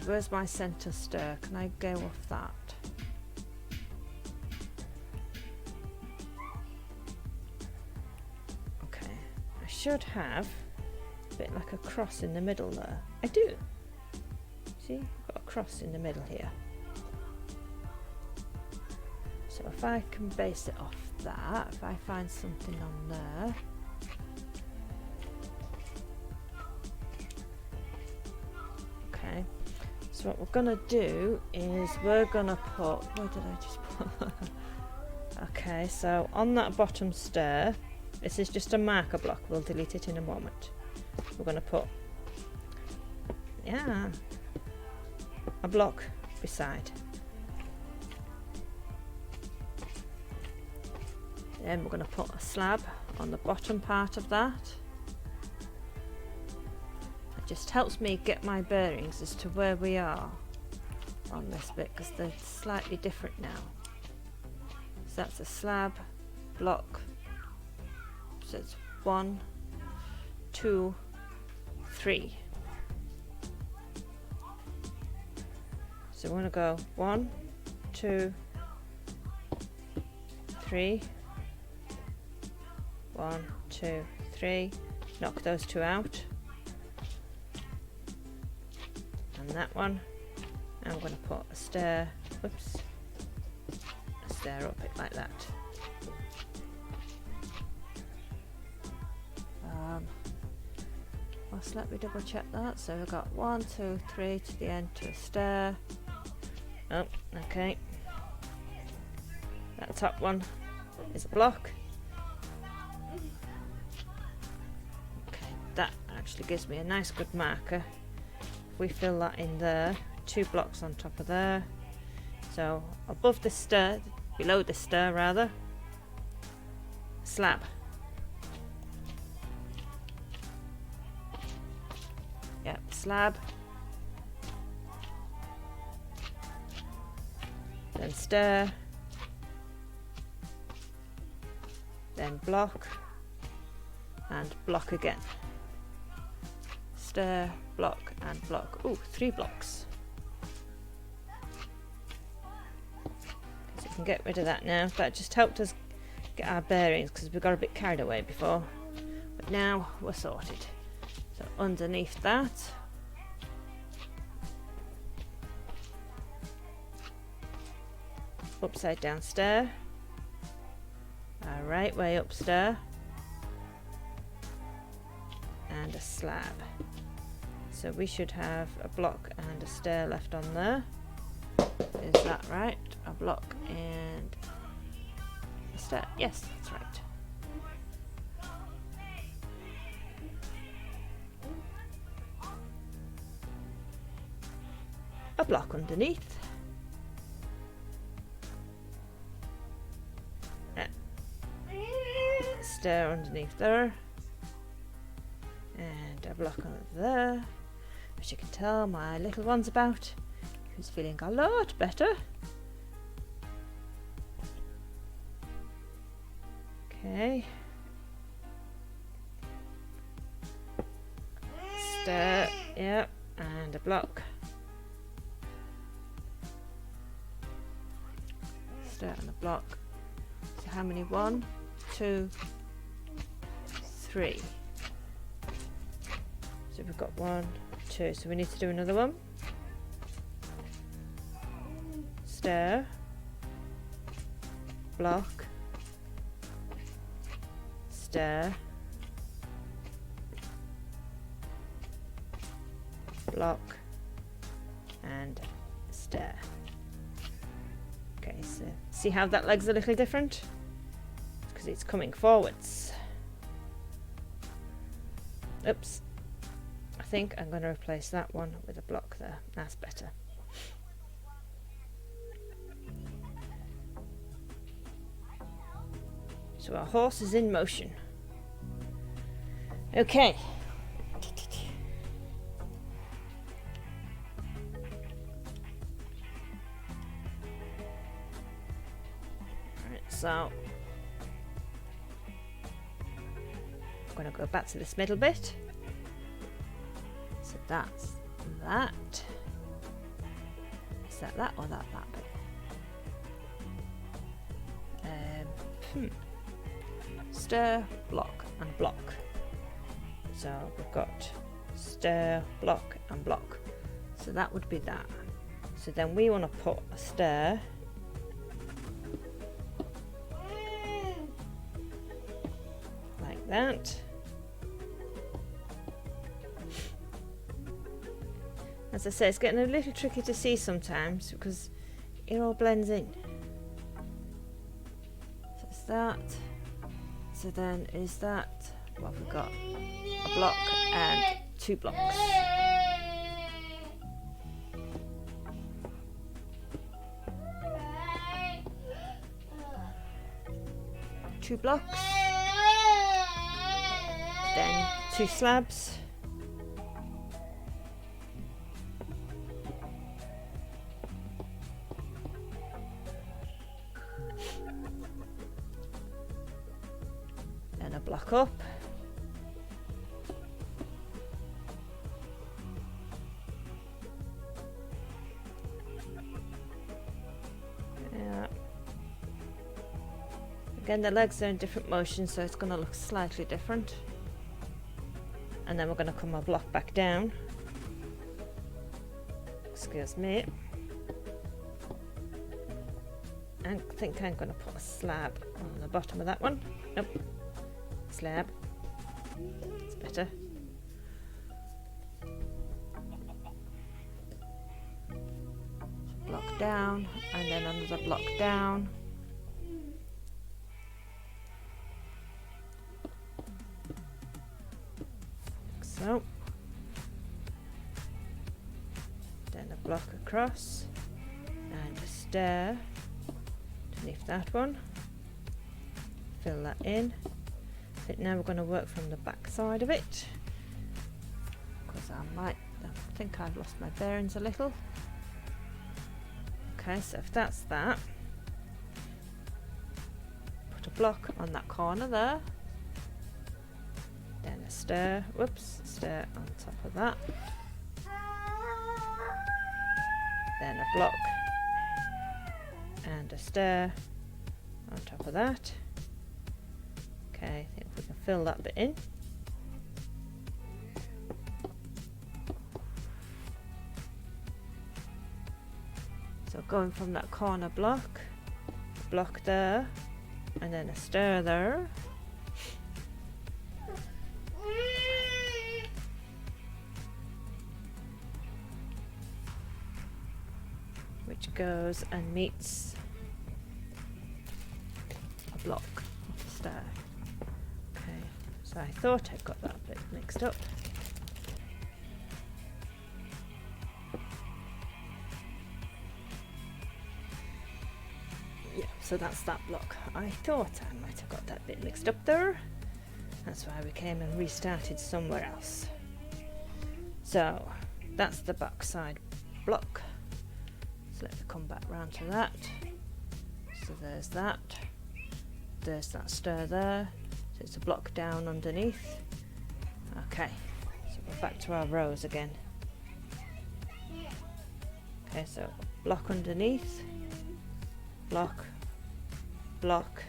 Where's my centre stir? Can I go off that? Okay, I should have a bit like a cross in the middle there. I do. See, I've got a cross in the middle here. So if I can base it off that, if I find something on there. Okay, so what we're gonna do is we're gonna put, where did I just put? Okay, so on that bottom stair, this is just a marker block, we'll delete it in a moment. We're gonna put, yeah, a block beside. Then we're going to put a slab on the bottom part of that. It just helps me get my bearings as to where we are on this bit, because they're slightly different now. So that's a slab, block. So it's 1, 2, 3. So we're going to go 1, 2, 3. 1, 2, 3. Knock those two out. And that one. I'm going to put a stair. Whoops. A stair up it like that. Let me double check that. So we've got 1, 2, 3 to the end to a stair. Oh, okay. That top one is a block. That actually gives me a nice good marker. If we fill that in there, 2 blocks on top of there. So above the stair, below the stair rather, slab. Yep, slab. Then stair. Then block. And block again. Stair, block, and block. Oh, 3 blocks. So we can get rid of that now. That just helped us get our bearings because we got a bit carried away before. But now we're sorted. So underneath that, upside down stair, our right way up stair, and a slab. So we should have a block and a stair left on there. Is that right? A block and a stair. Yes, that's right. A block underneath. Stair underneath there. And a block under there. As you can tell, my little one's about. Who's feeling a lot better. Okay. Stair, yep, and a block. Stair and a block. So how many? 1, 2, 3. So we've got 1, 2. So we need to do another one. Stair, block, stair, block, and stair. Okay, so see how that leg's a little different? Because it's coming forwards. Oops. I think I'm going to replace that one with a block there. That's better. So our horse is in motion. Okay. Alright, so I'm going to go back to this middle bit. So that's that. Is that that or that bit? Stir, block, and block. So we've got stir, block, and block. So that would be that. So then we want to put a stir like that. As I say, it's getting a little tricky to see sometimes because it all blends in. So it's that. So then is that what have we got? A block and 2 blocks. Two blocks. Then 2 slabs. Then a block up. Again, the legs are in different motions, so it's going to look slightly different. And then we're going to come a block back down. Excuse me. I think I'm going to put a slab on the bottom of that one. Nope. Slab. It's better. Block down, and then another block down. So, then a block across and a stair underneath that one. Fill that in. I think now we're going to work from the back side of it because I think I've lost my bearings a little. Okay, so if that's that, put a block on that corner there. Then a stair, stair on top of that. Then a block and a stair on top of that. Okay, I think we can fill that bit in. So going from that corner block there, and then a stair there. Which goes and meets a block of the stair. Okay, so I thought I'd got that bit mixed up. Yeah, so that's that block. I thought I might have got that bit mixed up there. That's why we came and restarted somewhere else. So that's the backside block. So let me come back round to that. So there's that. There's that stair there. So it's a block down underneath. Okay, so we're back to our rows again. Okay, so block underneath, block, block,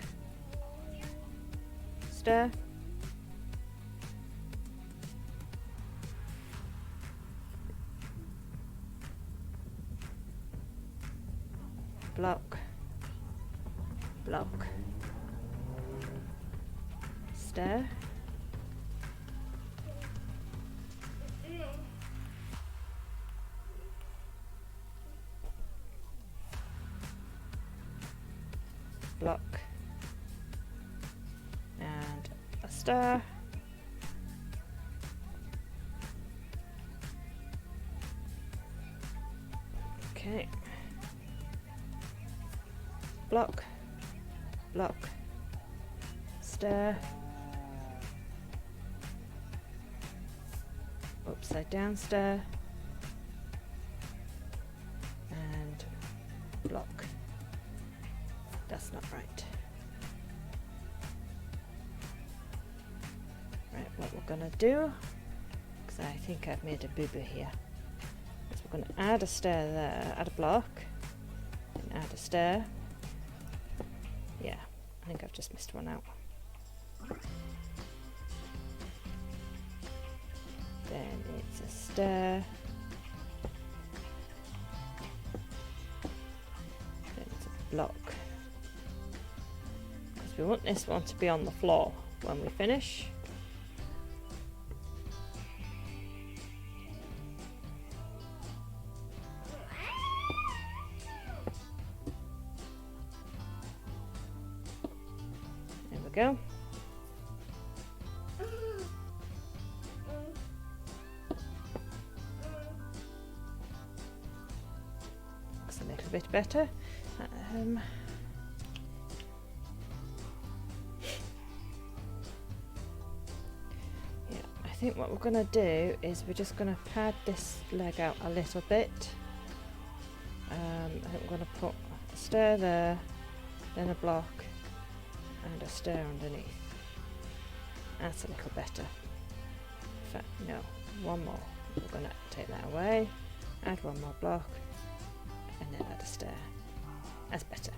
stair. Block, block, stair, block, and a stair. Okay. Block, block, stair, upside down stair, and block. That's not right. Right, what we're gonna do, because I think I've made a boo-boo here, is we're gonna add a stair there, add a block, and add a stair. Yeah, I think I've just missed one out. Then it's a stair. Then it's a block. Because we want this one to be on the floor when we finish. Go. Looks a little bit better. Yeah, I think what we're going to do is we're just going to pad this leg out a little bit. I think we're going to put a stair there, then a block, and a stair underneath. That's a little better. In fact, no, one more. We're going to take that away, add one more block, and then add a stair. That's better.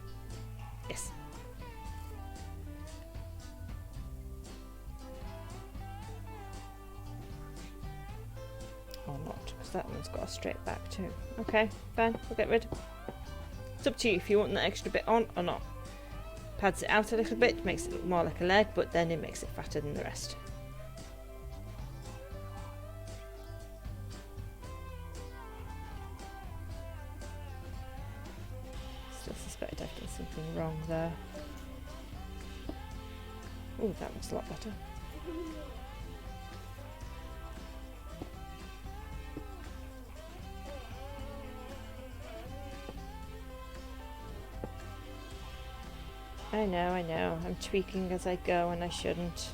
Yes. Or not, because that one's got a straight back too. Okay, fine, we'll get rid. It's up to you if you want that extra bit on or not. Pads it out a little bit, makes it look more like a leg, but then it makes it fatter than the rest. Still suspect I've done something wrong there. Oh, that looks a lot better. I know, I'm tweaking as I go and I shouldn't.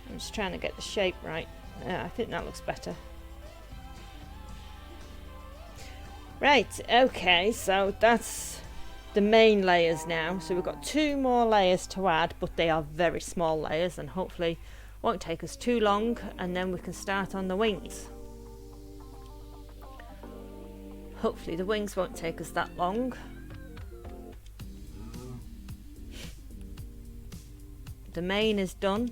I'm just trying to get the shape right. Yeah, I think that looks better. Right, okay, so that's the main layers now. So we've got 2 more layers to add, but they are very small layers and hopefully won't take us too long, and then we can start on the wings. Hopefully the wings won't take us that long. The mane is done,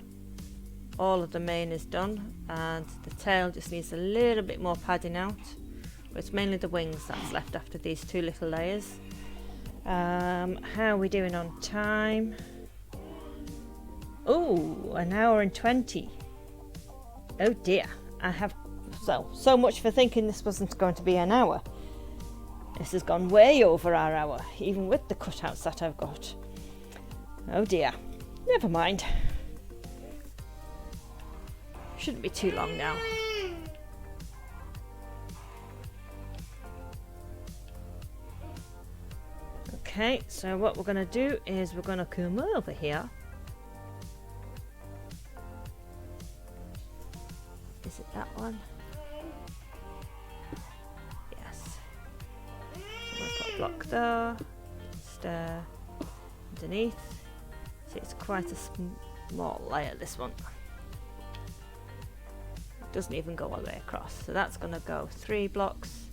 all of the mane is done, and the tail just needs a little bit more padding out, but it's mainly the wings that's left after these 2 little layers. How are we doing on time? Oh, 1 hour and 20. Oh dear, I have so much for thinking this wasn't going to be an hour. This has gone way over our hour, even with the cutouts that I've got. Oh dear. Never mind. Shouldn't be too long now. Okay, so what we're going to do is we're going to come over here. Is it that one? Yes. So I'm going to put a block there, stair underneath. It's quite a small layer, this one. It doesn't even go all the way across. So that's going to go 3 blocks,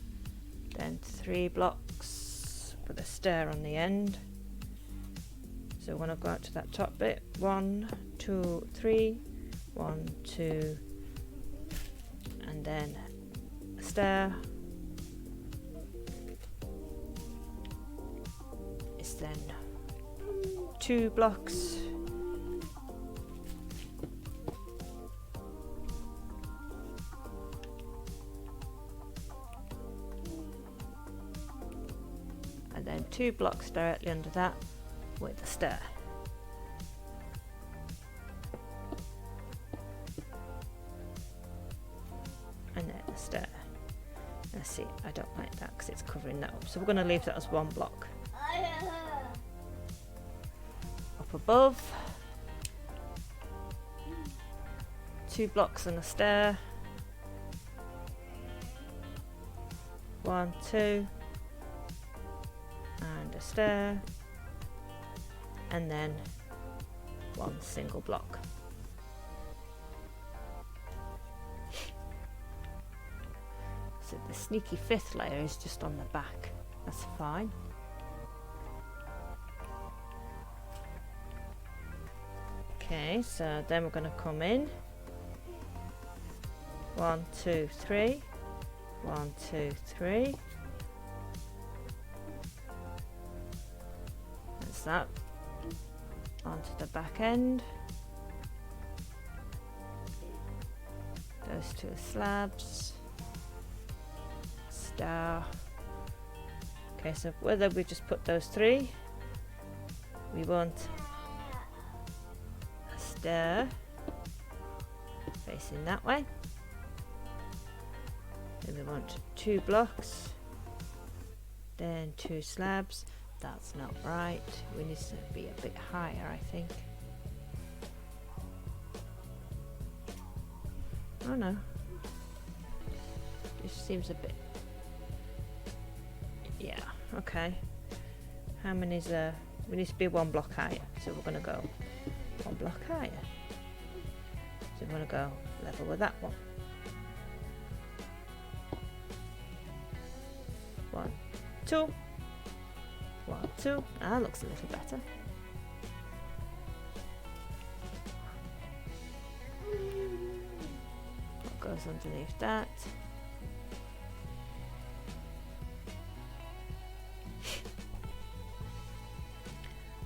then 3 blocks with a stair on the end. So when I go out to that top bit, 1, 2, 3, 1, 2, and then a stair. It's then 2 blocks, and then 2 blocks directly under that, with a stair. And then a stair. Let's see, I don't like that because it's covering that up. So we're going to leave that as one block. Up above, 2 blocks and a stair. 1, 2, and a stair, and then 1 single block. So the sneaky 5th layer is just on the back. That's fine. Okay, so then we're going to come in 1, 2, 3, 1, 2, 3. That's that. Onto the back end. Those 2 slabs. Star. Okay, so whether we just put those 3, we want a stair facing that way. Then we want 2 blocks, then 2 slabs. That's not right. We need to be a bit higher, I think. Oh no. This seems a bit. Yeah, okay. How many is there? We need to be 1 block higher. So we're going to go 1 block higher. So we're going to go level with that one. 1, 2. 1, 2. Ah, looks a little better. What goes underneath that?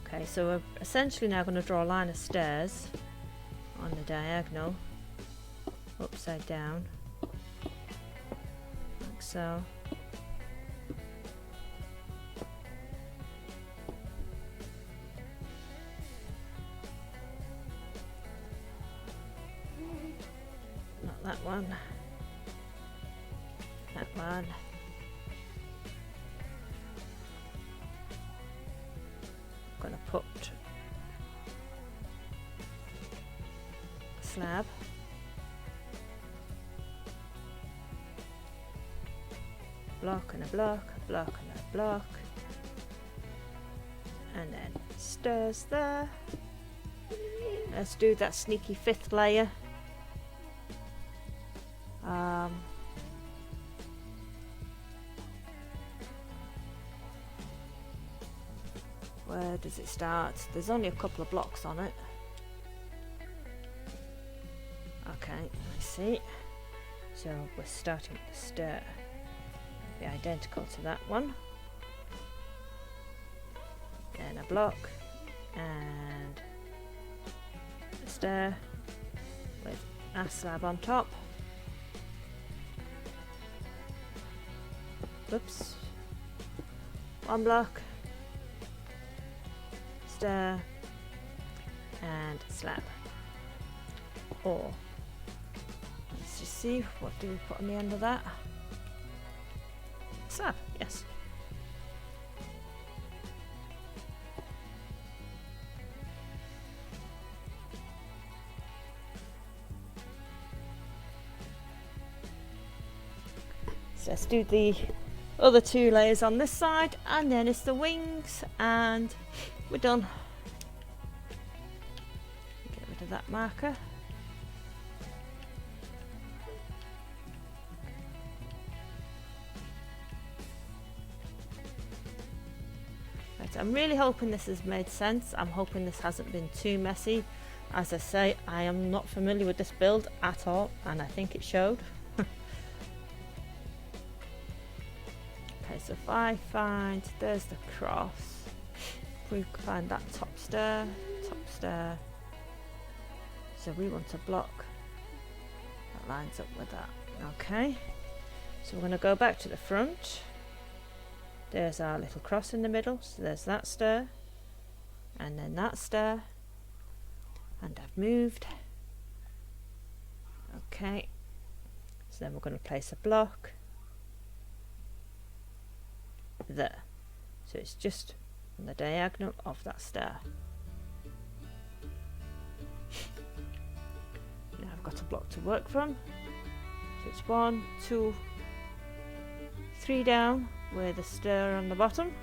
Okay, so we're essentially now going to draw a line of stairs on the diagonal, upside down, like so. Not that one. That one. I'm going to put a slab. Block and a block, a block and a block. And then stairs there. Let's do that sneaky 5th layer. Where does it start? There's only a couple of blocks on it. Okay, I see. So we're starting with the stair. Be identical to that one. Then a block and a stair with a slab on top. Oops. 1 block, stair, and slab. Or let's just see, what do we put on the end of that? Slab, yes. So let's do the other 2 layers on this side, and then it's the wings, and we're done. Get rid of that marker. Right, I'm really hoping this has made sense. I'm hoping this hasn't been too messy. As I say, I am not familiar with this build at all, and I think it showed. Okay, so if I find, there's the cross, if we find that top stair, so we want a block that lines up with that. Okay, so we're going to go back to the front. There's our little cross in the middle, so there's that stair, and then that stair, and I've moved. Okay, so then we're going to place a block there, so it's just on the diagonal of that stair. Now I've got a block to work from, so it's 1, 2, 3 down with a stair on the bottom.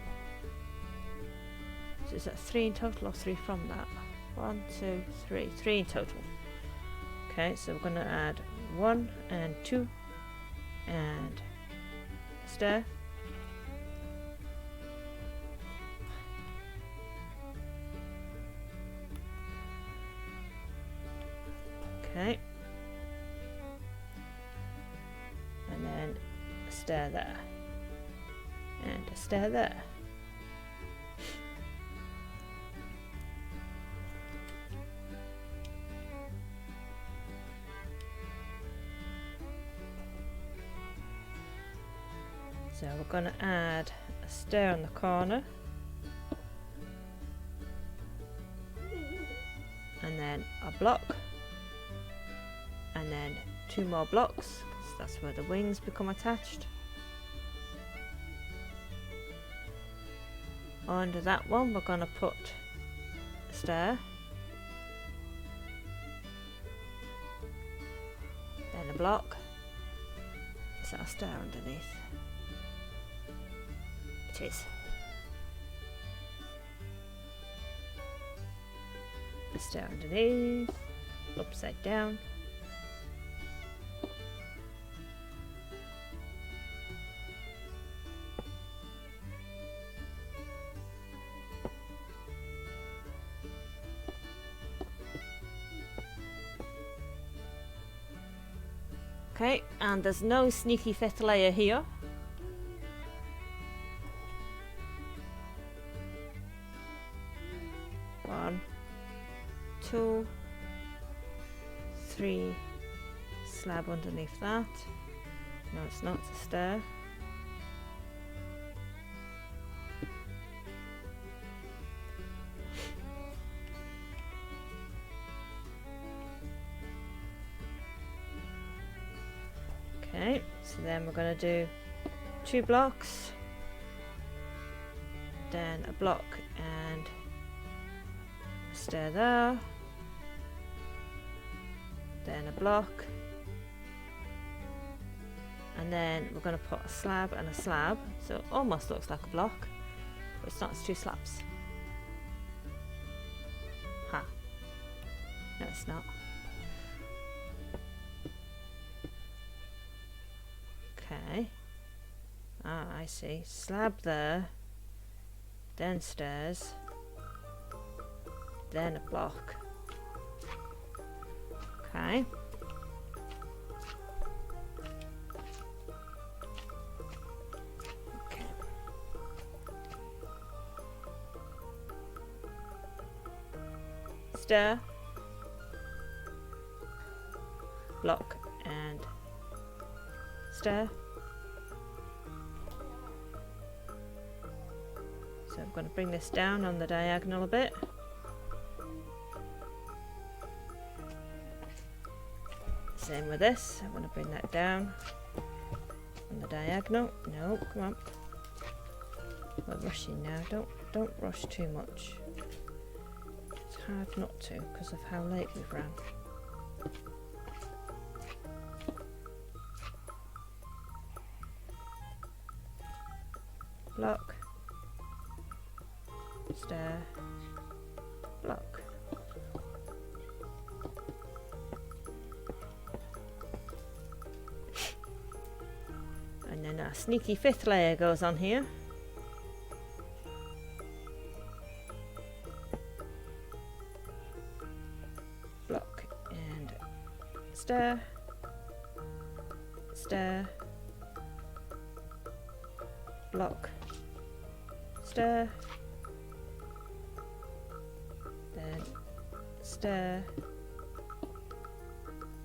So is that 3 in total or 3 from that? 1, 2, 3, 3 in total. Okay, so we're going to add 1 and 2 and a stair. Okay, and then a stair there and a stair there. So we're going to add a stair on the corner, and then a block, and then 2 more blocks, because that's where the wings become attached. Under that one we're going to put a stair, then a block. Is that a stair underneath? It is. A stair underneath, upside down. Okay, and there's no sneaky fifth layer here. One, 2, 3, slab underneath that. No, it's not, it's a stair. Okay, so then we're going to do 2 blocks, then a block and a stair there, then a block, and then we're going to put a slab and a slab, so it almost looks like a block, but it's not, it's 2 slabs. Ha! No, it's not. Okay. Ah, I see. Slab there, then stairs, then a block. Okay. Okay. Stair, block, and stair. So I'm going to bring this down on the diagonal a bit. Same with this, I'm going to bring that down on the diagonal. No, come on. We're rushing now, don't rush too much. It's hard not to because of how late we've ran. Block, stair, block. And then our sneaky fifth layer goes on here. Block and stair, stair, block, stair, then stair,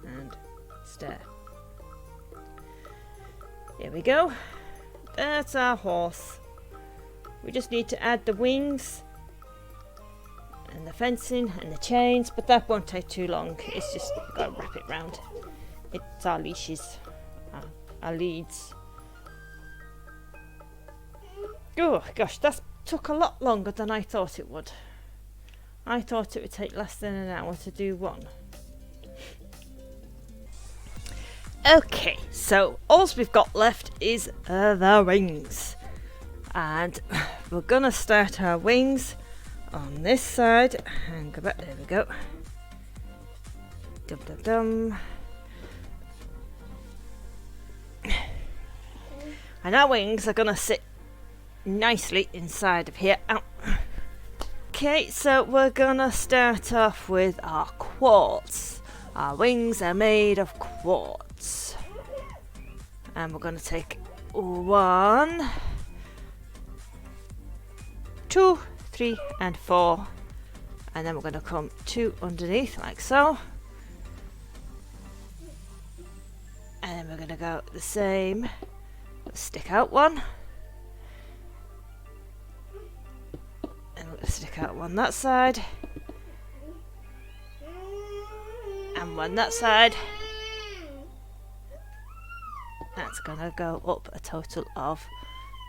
and stair. There we go. That's our horse. We just need to add the wings and the fencing and the chains, but that won't take too long. It's just got to wrap it round. It's our leashes, our leads. Oh gosh, that took a lot longer than I thought it would. I thought it would take less than an hour to do one. Okay, so all we've got left is the wings. And we're gonna start our wings on this side and go back. There we go. Dum dum dum. And our wings are gonna sit nicely inside of here. Ow. Okay, so we're gonna start off with our quartz. Our wings are made of quartz. And we're gonna take 1, 2, 3 and 4, and then we're going to come 2 underneath like so, and then we're going to go the same, stick out 1, and we're going to stick out 1 that side, and 1 that side. That's going to go up a total of,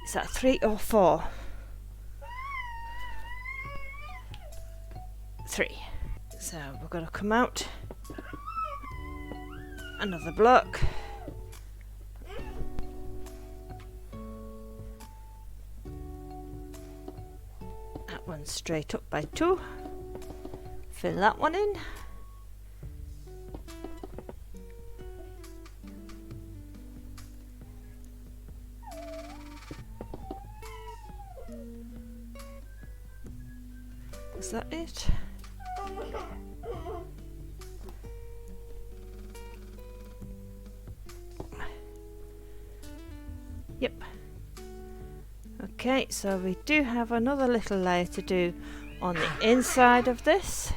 is that 3 or 4? 3. So we're going to come out another block, that one straight up by 2, fill that one in, is that it? Yep. Okay, so we do have another little layer to do on the inside of this.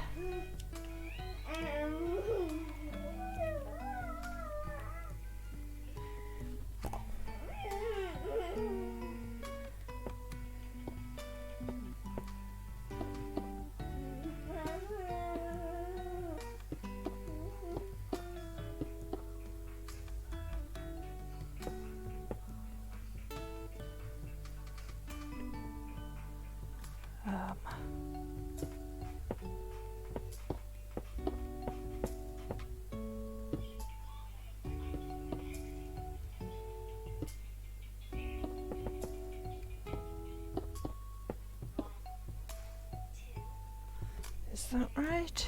Is that right?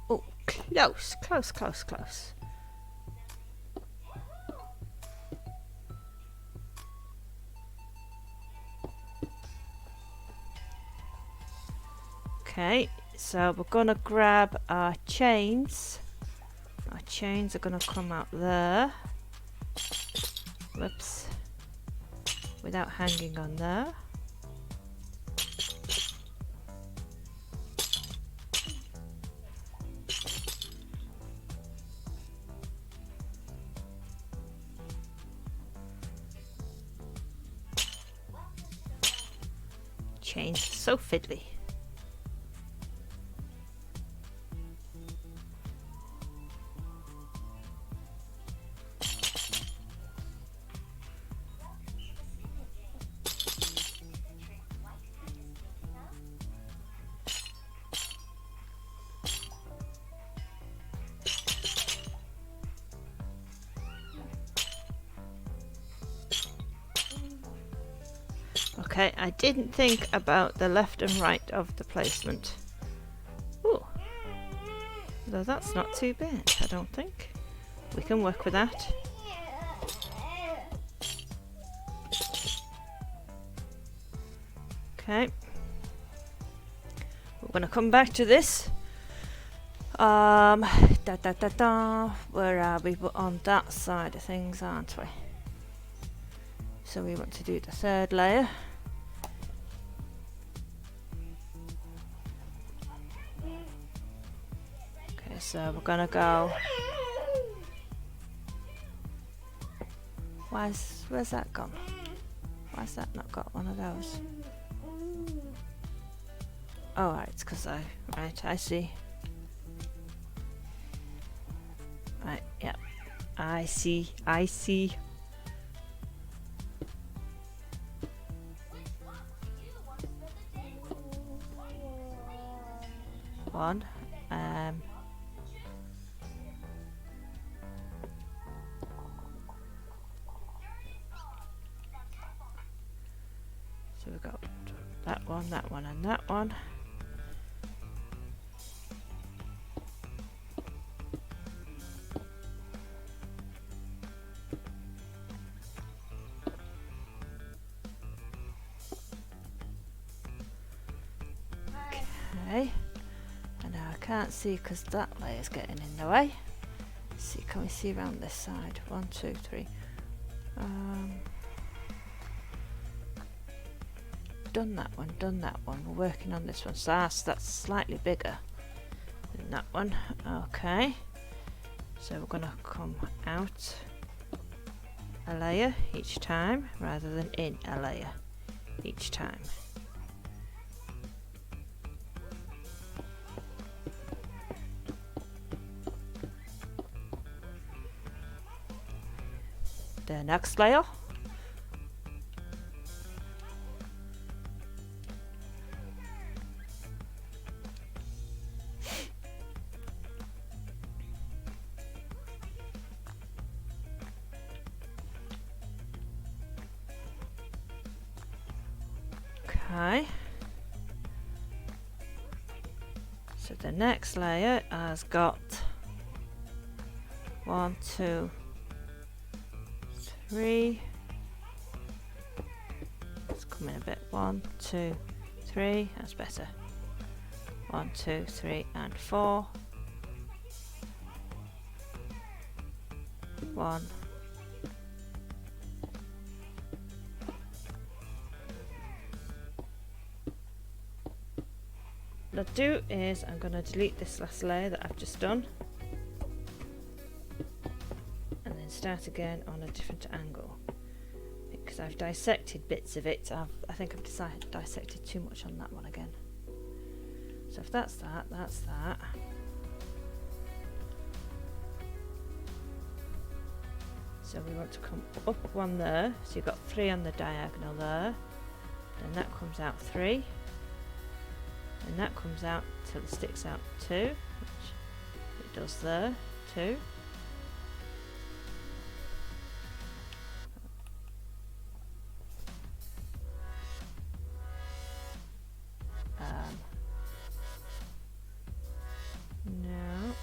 Oh, close, close, close, close. Okay, so we're gonna grab our chains. Our chains are gonna come out there. Whoops. Without hanging on there. Chains, so fiddly. Okay, I didn't think about the left and right of the placement. Ooh, though that's not too bad, I don't think. We can work with that. Okay, we're going to come back to this. Where are we? We're on that side of things, aren't we? So we want to do the third layer. Okay, so we're gonna go. Where's that gone? Why's that not got one of those? Oh, right, it's because I see. Right, yep. I see. One. So we've got that one, and that one. Okay. And now I can't see because that layer's getting in the way. Let's see, can we see around this side? 1, 2, 3. Done that one. We're working on this one. So that's slightly bigger than that one. Okay. So we're going to come out a layer each time rather than in a layer each time. The next layer. Okay. So the next layer has got 1, 2, 3. Let's come in a bit. 1, 2, 3. That's better. 1, 2, 3, and 4. 1. What I'll do is I'm going to delete this last layer that I've just done and then start again on a different angle because I've dissected bits of it. I think I've dissected too much on that one again. So if that's that, that's that. So we want to come up one there, so you've got 3 on the diagonal there, then that comes out 3. And that comes out till it sticks out 2, which it does there, 2. No.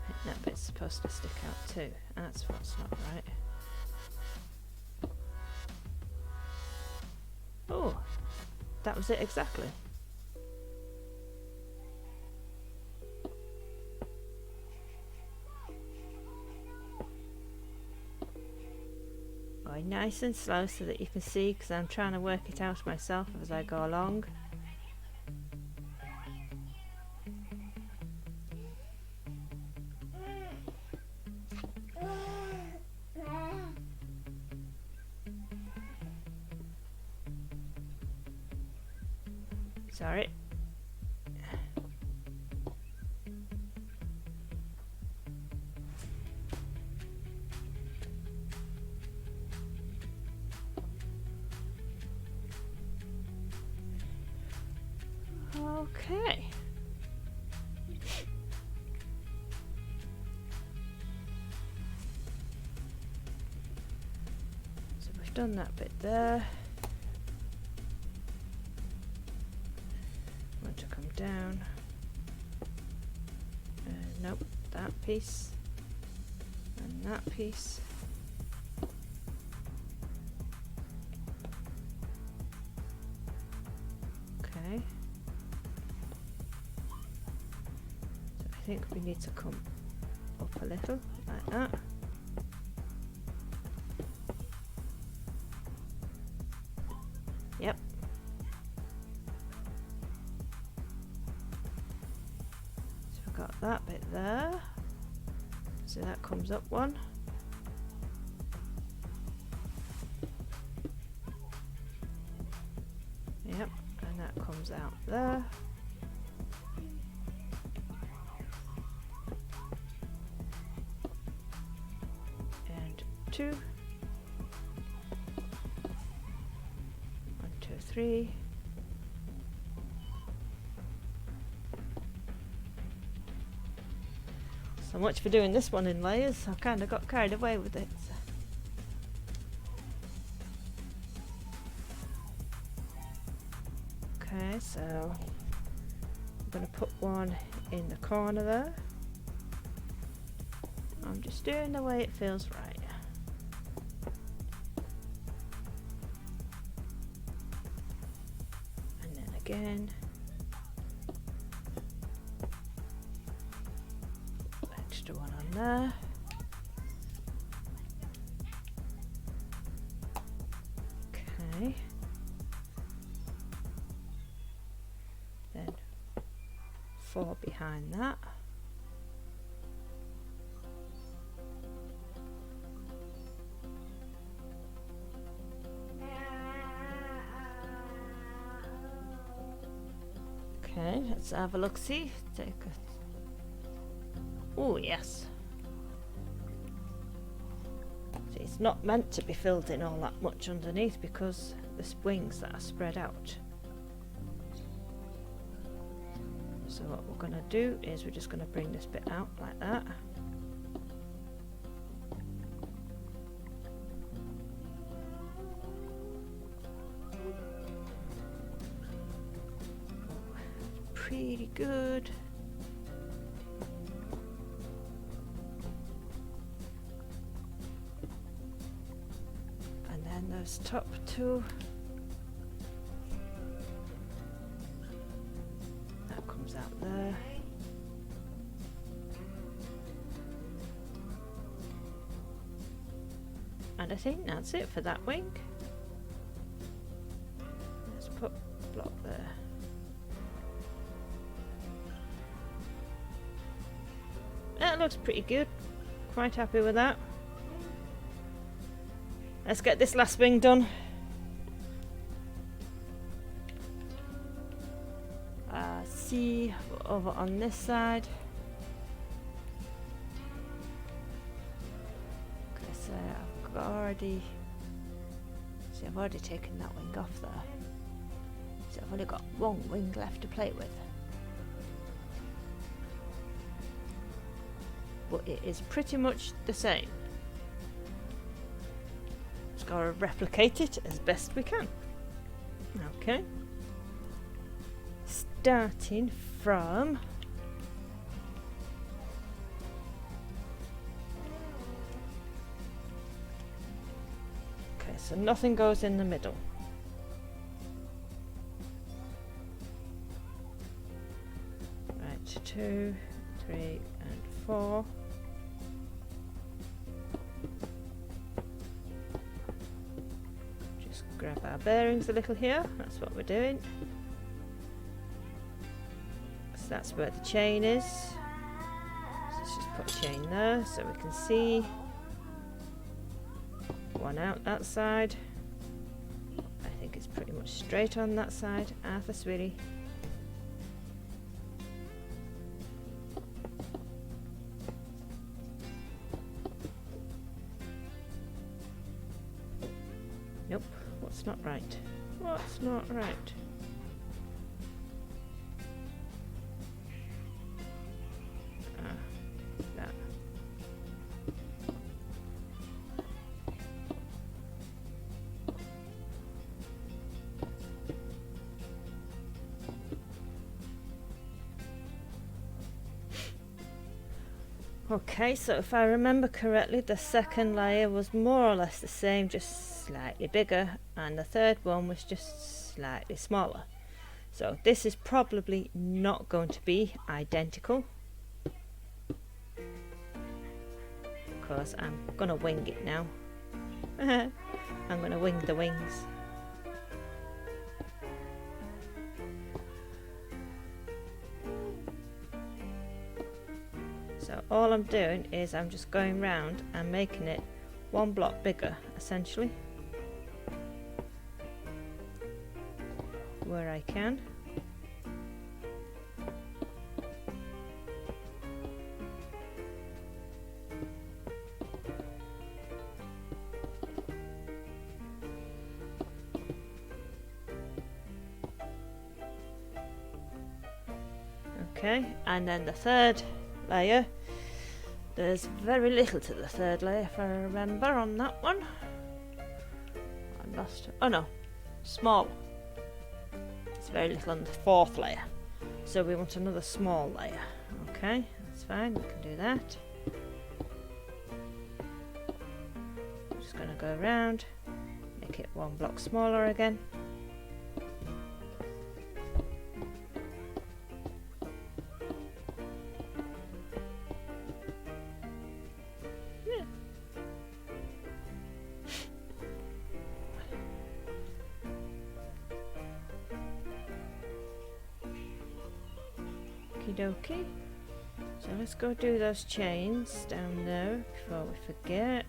I think that bit's supposed to stick out too. That's what's not right. Oh, that was it exactly. Going nice and slow so that you can see, because I'm trying to work it out myself as I go along. Sorry. Okay. So we've done that bit there. Want to come down. Nope, that piece and that piece. Okay. I think we need to come up a little like that. Yep. So we've got that bit there. So that comes up one. that comes out there. And 2. 1, 2, 3. So much for doing this one in layers. I kind of got carried away with it. Okay, so I'm going to put one in the corner there. I'm just doing the way it feels right. And then again. Extra one on there. Okay. Then 4 behind that. Okay, let's have a look-see. Take a... Oh, yes. See, it's not meant to be filled in all that much underneath because the wings that are spread out. So what we're going to do is we're just going to bring this bit out like that. Pretty good. And then those top 2. That comes out there. And I think that's it for that wing. Let's put a block there. That looks pretty good. Quite happy with that. Let's get this last wing done. See over on this side. Okay, so I've already taken that wing off there. So I've only got one wing left to play with. But it is pretty much the same. Just gotta replicate it as best we can. Okay. Starting from okay, so nothing goes in the middle. Right, 2, 3, and 4. Just grab our bearings a little here. That's what we're doing. So that's where the chain is. So let's just put a chain there so we can see. One out that side. I think it's pretty much straight on that side. Arthur, sweetie. Nope, what's not right? What's not right? That. Okay, so if I remember correctly, the second layer was more or less the same, just slightly bigger, and the third one was just slightly smaller. So this is probably not going to be identical because I'm gonna wing it now. I'm gonna wing the wings. So all I'm doing is I'm just going round and making it one block bigger, essentially. Where where I can. Okay, and then the third layer. There's very little to the third layer, if I remember, on that one. I lost. Oh no, small. It's very little on the fourth layer. So we want another small layer. Okay, that's fine, we can do that. I'm just going to go around, make it one block smaller again. Okie, so let's go do those chains down there before we forget.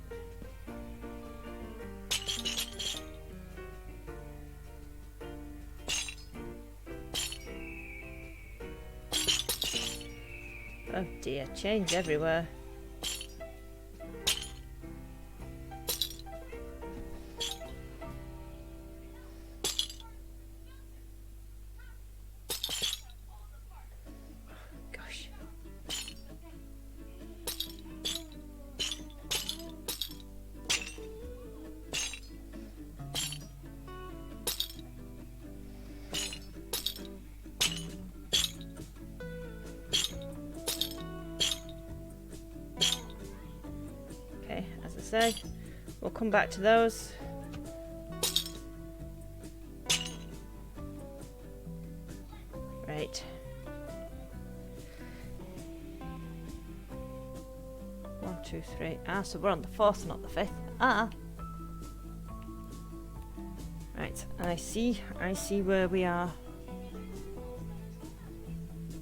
Oh dear, chains everywhere. Say, we'll come back to those. Right. 1, 2, 3. Ah, so we're on the fourth, not the fifth. Ah. Right, I see where we are.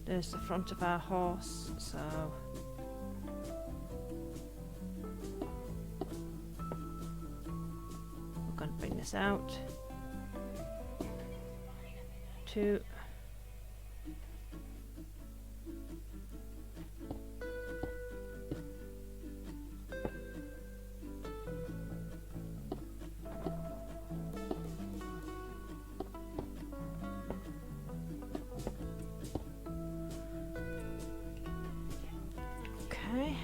There's the front of our horse, so bring this out. 2. Okay.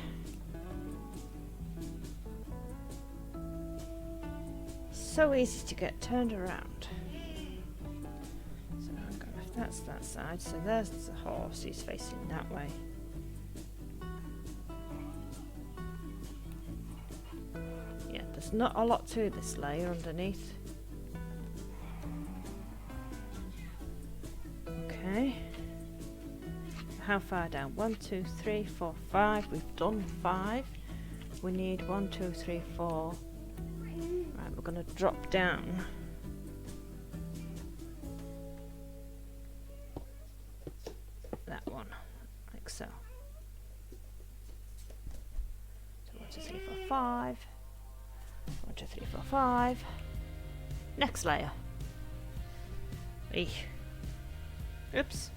So easy to get turned around. So I'm going, if that's that side, so there's the horse, he's facing that way. Yeah, there's not a lot to this layer underneath. Okay. How far down? 1, 2, 3, 4, 5. We've done 5. We need 1, 2, 3, 4. Right, we're going to drop down. That one, like so. So 1, 2, 3, 4, 5. 1, 2, 3, 4, 5. Next layer. Eek. Oops.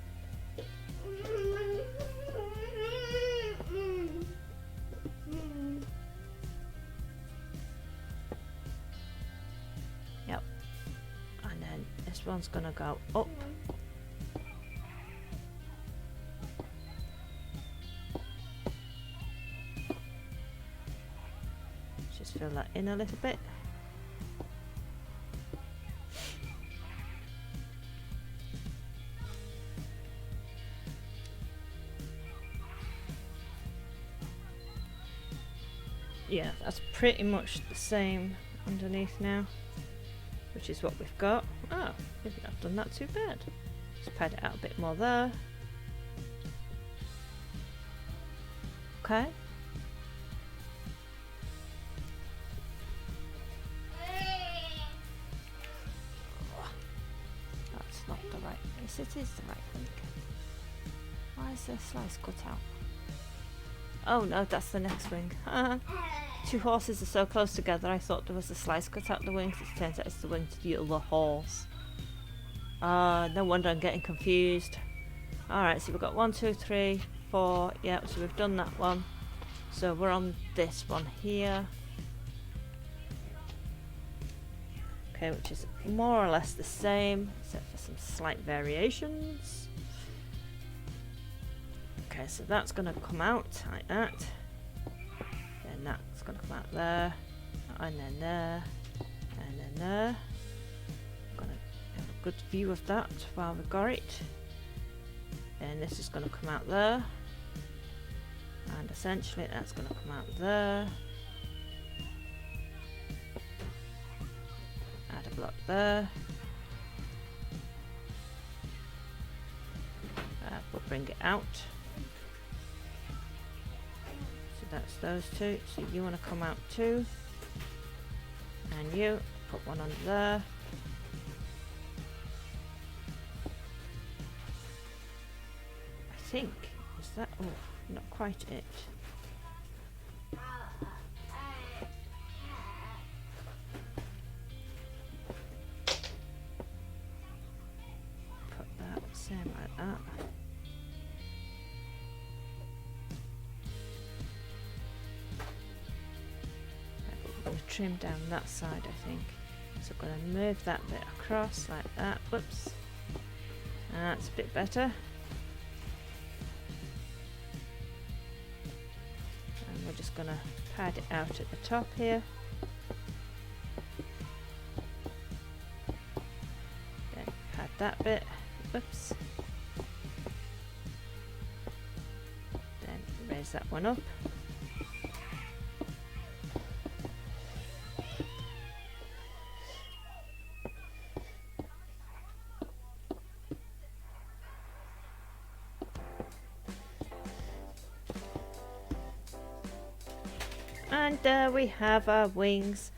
Yep. And then this one's gonna go up. Just fill that in a little bit. Yeah, that's pretty much the same underneath now, which is what we've got. Oh, maybe I've done that too bad. Just pad it out a bit more there. Okay. That's not the right. Yes, it is the right thing. Why is there a slice cut out? Oh no, that's the next wing. Two horses are so close together, I thought there was a slice cut out the wings. It turns out it's the wing to the other horse. No wonder I'm getting confused. Alright, so we've got 1, 2, 3, 4. Yep, so we've done that one. So we're on this one here. Okay, which is more or less the same, except for some slight variations. Okay, so that's going to come out like that. Then that's going to come out there. And then there. And then there. I'm going to have a good view of that while we've got it. And this is going to come out there. And essentially that's going to come out there. Add a block there. We'll bring it out. So that's those two. So you want to come out too. And you put one under there. I think, is that, oh, not quite it. Put that same like that. We're going to trim down that side, I think. So I'm going to move that bit across like that. Whoops. That's a bit better. We're just going to pad it out at the top here. Then pad that bit. Oops. Then raise that one up. And there we have our wings.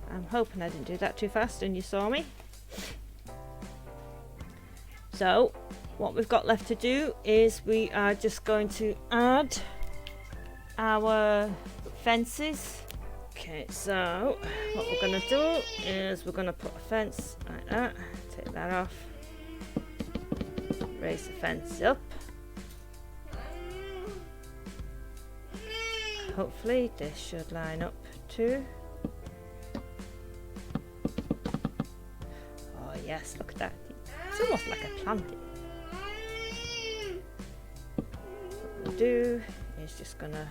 I'm hoping I didn't do that too fast and you saw me. So what we've got left to do is we are just going to add our fences. Okay, so what we're going to do is we're going to put a fence like that. Take that off. Raise the fence up. Hopefully this should line up too. Oh yes, look at that. It's almost like a planting. What we'll do is just gonna...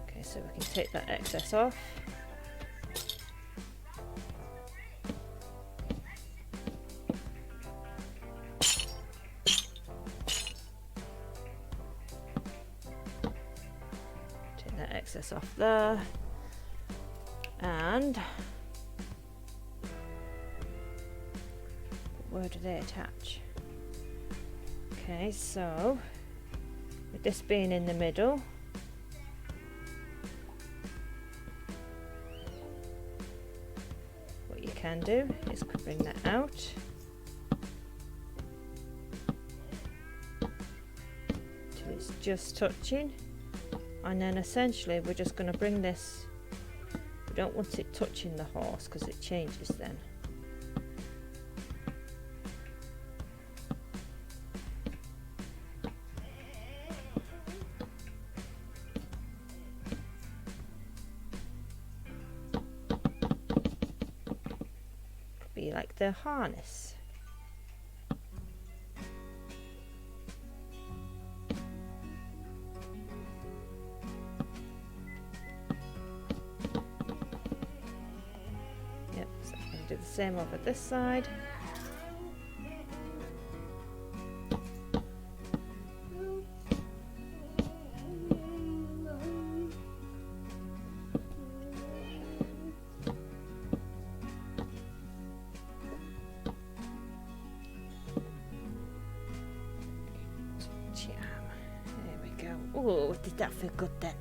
Okay, so we can take that excess off. Excess off there, and where do they attach? Okay, so with this being in the middle, what you can do is bring that out till it's just touching. And then essentially we're just going to bring this, we don't want it touching the horse because it changes then. Could be like the harness. Do the same over this side. There we go. Oh, did that feel good then?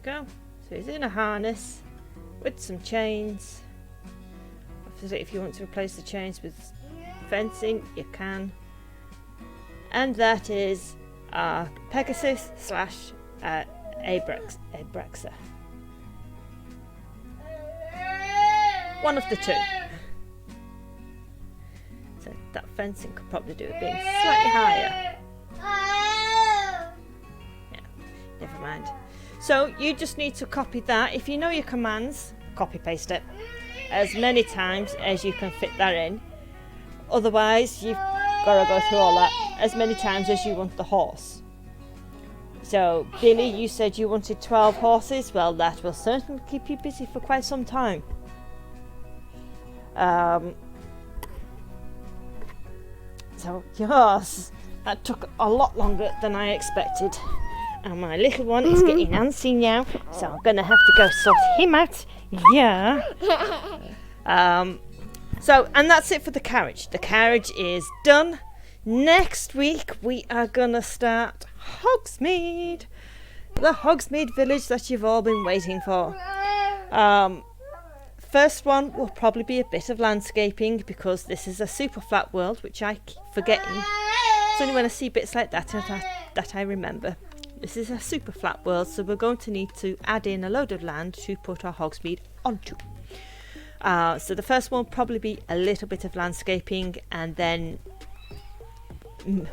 go. So he's in a harness with some chains. If you want to replace the chains with fencing, you can. And that is Pegasus / Abraxa. One of the two. So that fencing could probably do it being slightly higher. Yeah, never mind. So you just need to copy that. If you know your commands, copy paste it as many times as you can fit that in. Otherwise, you've got to go through all that as many times as you want the horse. So, Billy, you said you wanted 12 horses. Well, that will certainly keep you busy for quite some time. So, yes, that took a lot longer than I expected. And my little one is getting antsy now, so I'm going to have to go sort him out. Yeah. So, and that's it for the carriage. The carriage is done. Next week, we are going to start Hogsmeade. The Hogsmeade village that you've all been waiting for. First one will probably be a bit of landscaping because this is a super flat world, which I keep forgetting. It's only when I see bits like that that I remember. This is a super flat world, so we're going to need to add in a load of land to put our Hogsmeade onto. So the first one will probably be a little bit of landscaping, and then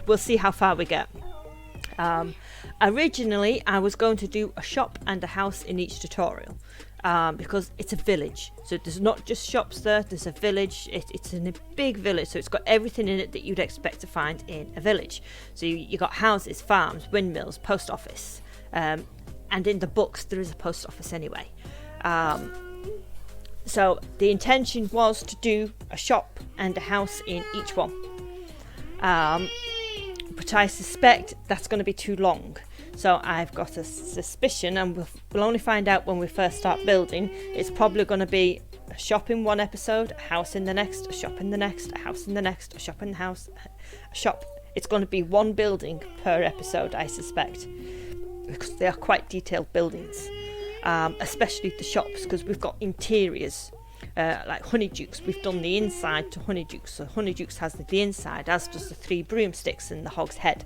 we'll see how far we get. Originally, I was going to do a shop and a house in each tutorial because it's a village. So there's not just shops there, there's a village. It's in a big village, so it's got everything in it that you'd expect to find in a village. So you got houses, farms, windmills, post office. And in the books, there is a post office anyway. So the intention was to do a shop and a house in each one. But I suspect that's going to be too long. So I've got a suspicion, and we'll only find out when we first start building. It's probably going to be a shop in one episode, a house in the next, a shop in the next, a house in the next, a shop in the house, a shop. It's going to be one building per episode, I suspect, because they are quite detailed buildings, especially the shops, because we've got interiors. Like Honeydukes, we've done the inside to Honeydukes. So Honeydukes has the inside, as does the 3 broomsticks and the Hog's Head.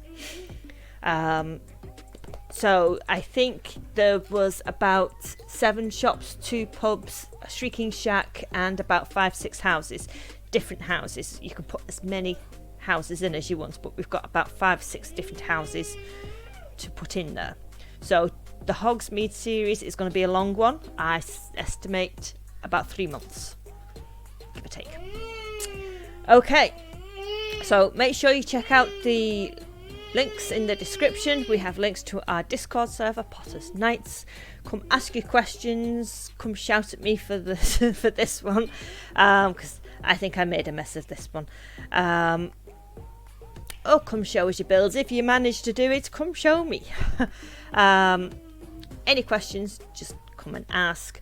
So I think there was about 7 shops, 2 pubs, a shrieking shack, and about 5-6 houses. Different houses. You can put as many houses in as you want, but we've got about 5-6 different houses to put in there. So the Hogsmeade series is going to be a long one. I estimate about 3 months, give or take. Okay, so make sure you check out the links in the description. We have links to our Discord server, Potter's Knights. Come ask your questions, come shout at me for this for this one, because I think I made a mess of this one. Oh, come show us your builds. If you manage to do it, come show me. Any questions, just come and ask.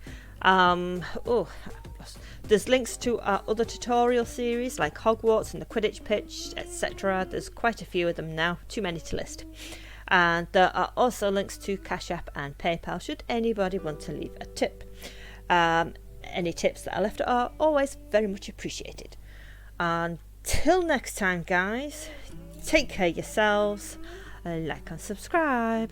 There's links to our other tutorial series like Hogwarts and the Quidditch Pitch, etc. There's quite a few of them now, too many to list. And there are also links to Cash App and PayPal should anybody want to leave a tip. Any tips that are left are always very much appreciated. Until next time, guys, take care of yourselves, like and subscribe.